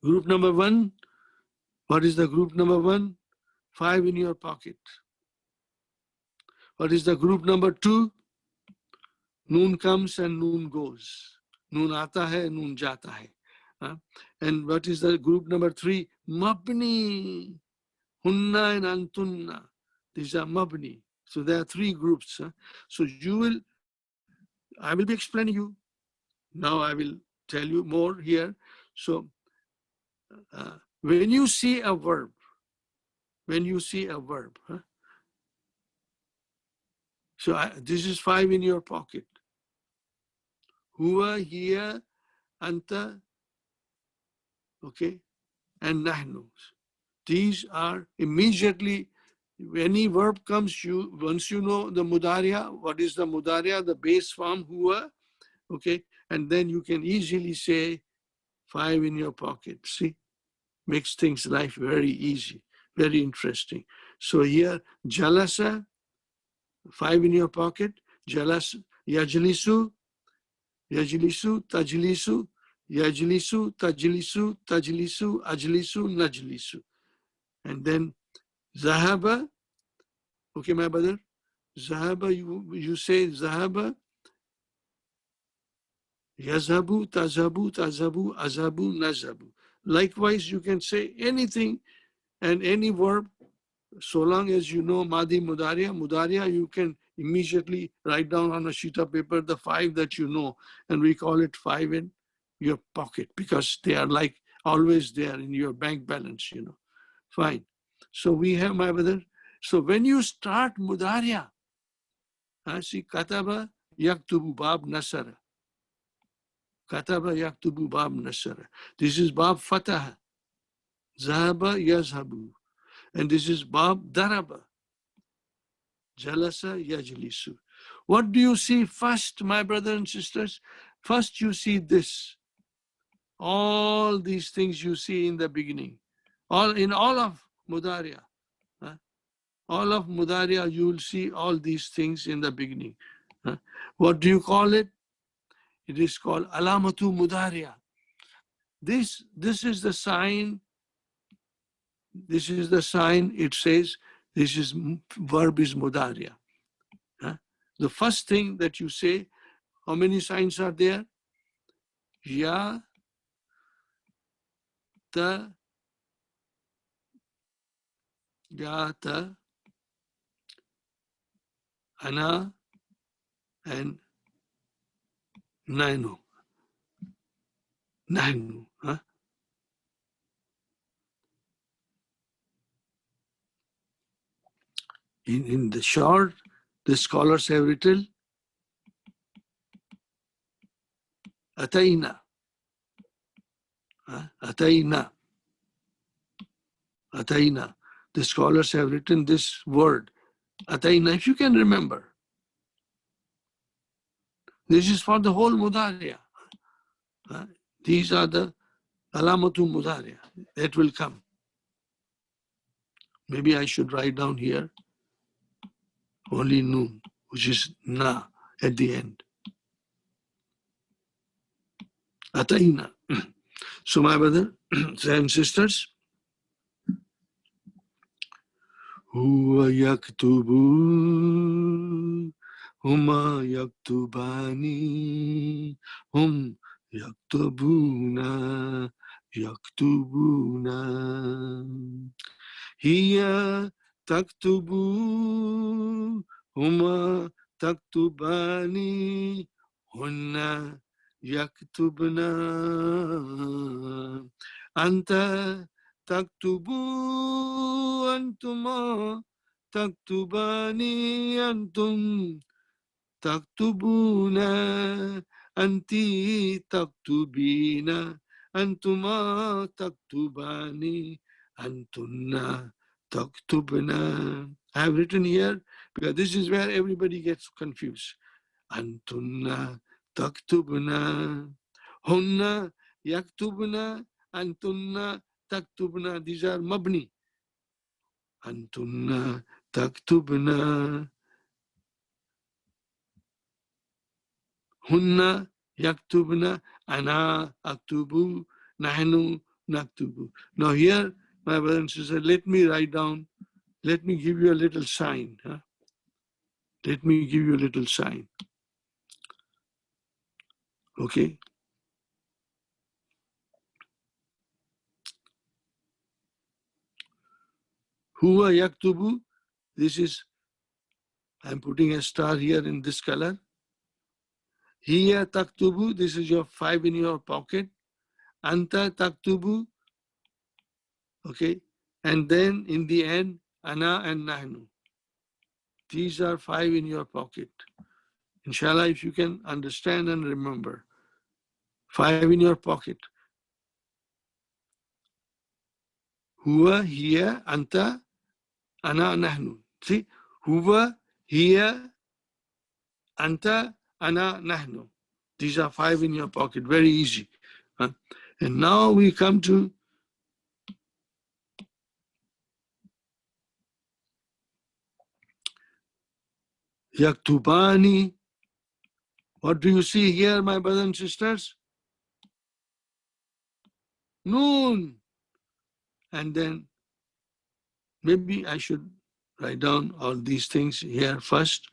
Group number 1, what is the group number 1? 5 in your pocket. What is the group number 2? Noon comes and noon goes. Noon aata hai, noon jata hai. And what is the group number 3? Mabni. Hunna and antunna. These are mabni. So there are 3 groups. So I will be explaining you. Now I will tell you more here. So when you see a verb, so this is 5 in your pocket. Huwa, hiya, anta, okay, and nahnu. These are immediately, any verb comes, once you know the mudariya, what is the mudariya, the base form, huwa, okay, and then you can easily say 5 in your pocket. See, makes things life very easy, very interesting. So here, jalasa, 5 in your pocket, jalas, yajlisu, yajlisu, tajlisu, yajlisu, tajlisu, tajlisu, ajlisu, najlisu. And then zahaba, okay, my brother, zahaba, you say zahaba, yazhabu, tazhabu, tazhabu, azhabu, nazhabu. Likewise, you can say anything and any verb, so long as you know Madi Mudariya, you can immediately write down on a sheet of paper the 5 that you know, and we call it 5 in your pocket because they are like always there in your bank balance, Fine. So we have, my brother, so when you start Mudariya, see, Kataba yaktubu bab nasara. Kataba yaktubu bab nasara. This is bab fataha. Zahaba yazhabu. And this is bab daraba. Jalasa yajlisu. What do you see first, my brothers and sisters? First you see this. All these things you see in the beginning. In all of Mudariya. All of Mudariya, you will see all these things in the beginning. What do you call it? It is called alamatu Mudariya. This is the sign. This is the sign. It says this is verb is Mudariya. The first thing that you say, how many signs are there? Ya, ta, ana, and nahnu. Nahnu. In the short, the scholars have written Ataina. Ataina. Ataina. The scholars have written this word, Ataina, if you can remember. This is for the whole Mudariya. These are the Alamatu Mudariya that will come. Maybe I should write down here only noon, which is na at the end. Ataina. So my brother and sisters, Huwa yaktubu, huma yaktubani, hum yaktubuna, yaktubuna. Hiya taktubu, huma taktubani, hunna yaktubna. Anta taktubu, antuma taktubani, antum taktubuna, anti taktubina, antuma taktubani, antunna taktubna. I have written here because this is where everybody gets confused. Antunna taktubna, hunna yaktubna, antunna taktubna. These are mabni. Antunna taktubna. Hunna yaktubna, ana aktubu, nahnu naktubu. Now here, my brother and sister, let me write down, let me give you a little sign. Huh? Let me give you a little sign. Okay? Huwa yaktubu, this is, I'm putting a star here in this color. Hiya taktubu, this is your 5 in your pocket. Anta taktubu, okay? And then in the end, ana and nahnu. These are 5 in your pocket. Inshallah, if you can understand and remember. 5 in your pocket. Huwa, hiya, anta, ana, nahnu. See? Huwa, hiya, anta, ana, nahnu. These are 5 in your pocket. Very easy. Huh? And now we come to yaktubani. What do you see here, my brothers and sisters? Noon. And then maybe I should write down all these things here first.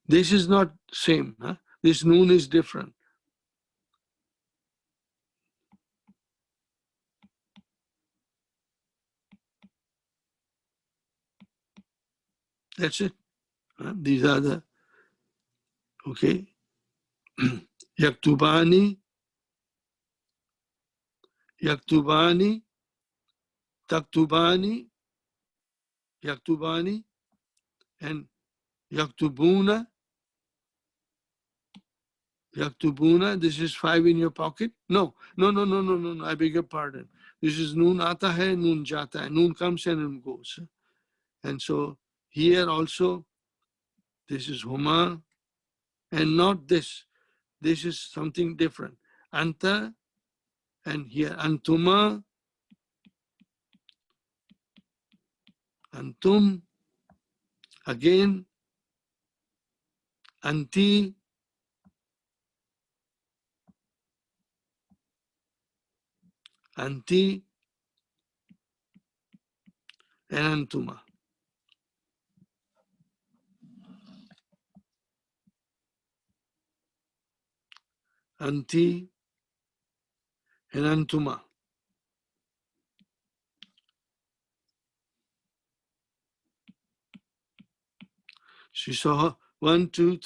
This is not same. Huh? This noon is different. That's it. Huh? These are the, okay. Yaktubani, yaktubani, taktubani, yaktubani, and yaktubuna, yaktubuna. This is 5 in your pocket. No, I beg your pardon. This is noon aata hai, noon jata hai. Noon comes and noon goes. And so here also, this is huma, and not this. This is something different. Anta, and here antuma, antum, again, anti, anti, and antuma. Anti and antuma. She saw 1, 2,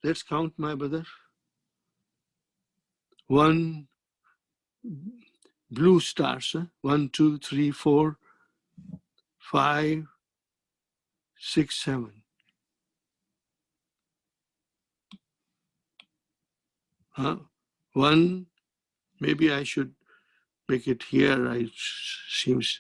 let's count, my brother. 1 blue stars. 1, 2, 3, 4, 5, 6, 7. One, maybe I should make it here. It seems.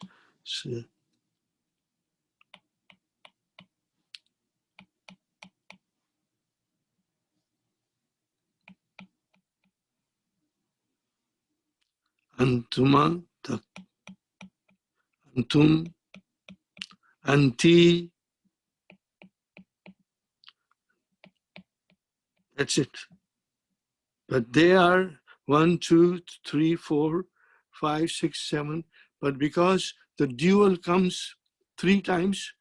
Antuma, antum, anti. That's it. But they are 1, 2, 3, 4, 5, 6, 7. But because the dual comes 3 times,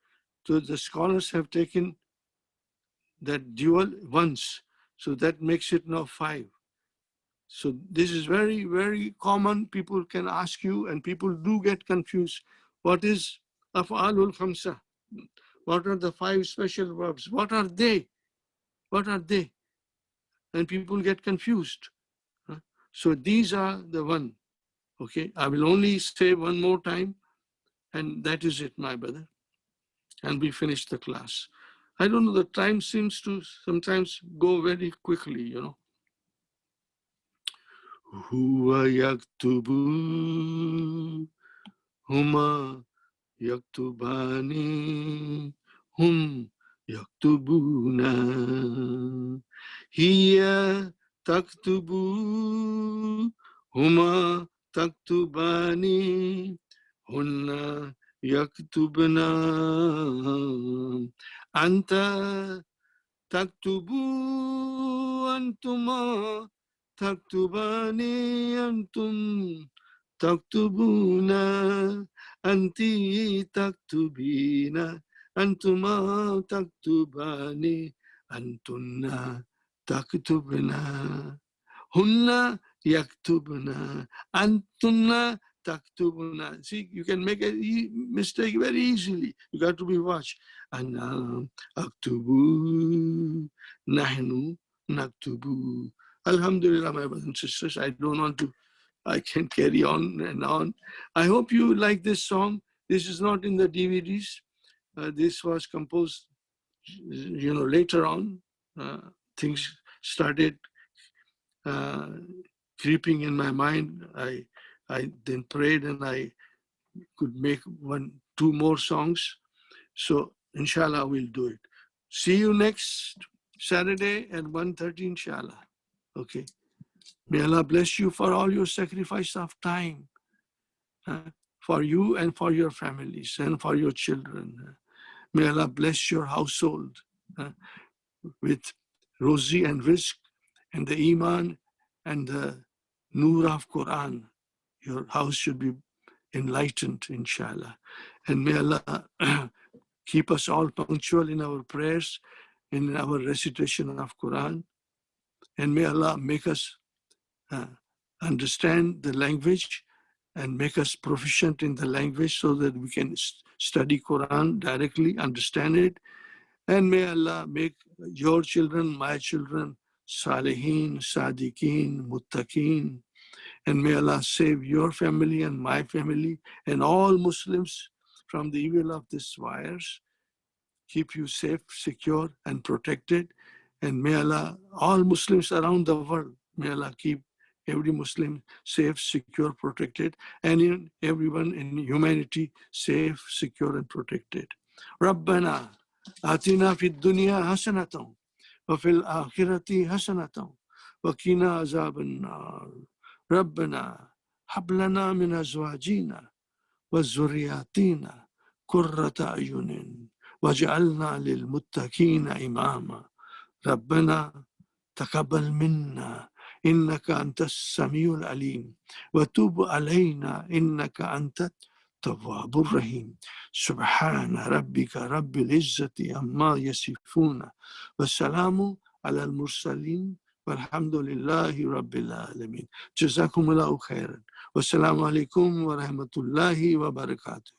so the scholars have taken that dual once. So that makes it now 5. So this is very, very common. People can ask you, and people do get confused. What is af'alul khamsa? What are the 5 special verbs? What are they? What are they? And people get confused. So these are the one. Okay, I will only say one more time, and that is it, my brother. And we finish the class. I don't know, the time seems to sometimes go very quickly, you know. Huwa yaktubu, huma yaktubani, hum yaktubuna, hiya taktubu, huma taktubani, hunna yaktubna, anta تكتبوا أنتما تكتبان أنتم تكتبون أنت تكتبين أنتما تكتبان أنتن تكتبن هن يكتبن أنتن تكتبن. See, you can make a mistake very easily. You got to be watched. أنا أكتب نحن نكتب. Alhamdulillah, my brothers and sisters, I can carry on and on. I hope you like this song. This is not in the DVDs. This was composed, later on. Things started creeping in my mind. I then prayed and I could make 2 more songs. So inshallah, we'll do it. See you next Saturday at 1:30, inshallah. Okay. May Allah bless you for all your sacrifice of time, for you and for your families and for your children. May Allah bless your household with Rozi and Rizq and the Iman and the Nur of Quran. Your house should be enlightened, inshallah. And may Allah keep us all punctual in our prayers, in our recitation of Quran. And may Allah make us understand the language and make us proficient in the language so that we can study Quran directly, understand it. And may Allah make your children, my children, Salihin, Sadiqeen, Muttaqeen. And may Allah save your family and my family and all Muslims from the evil of this virus. Keep you safe, secure, and protected. And may Allah, all Muslims around the world, may Allah keep every Muslim safe, secure, protected, and everyone in humanity safe, secure, and protected. Rabbana, atina fid dunya hasanatan, wa fil akhirati hasanatan, wa qina azaban nar. Rabbana, hab lana min azwajina wa zurriyatina qurrata ayunin waj'alna lil muttaqina imama. Rabbana taqabbal minna إنك أنت السميع العليم وتوب علينا إنك أنت التواب الرحيم. سبحان ربك رب العزة عما يصفون والسلام على المرسلين والحمد لله رب العالمين. جزاكم الله خيرا والسلام عليكم ورحمة الله وبركاته.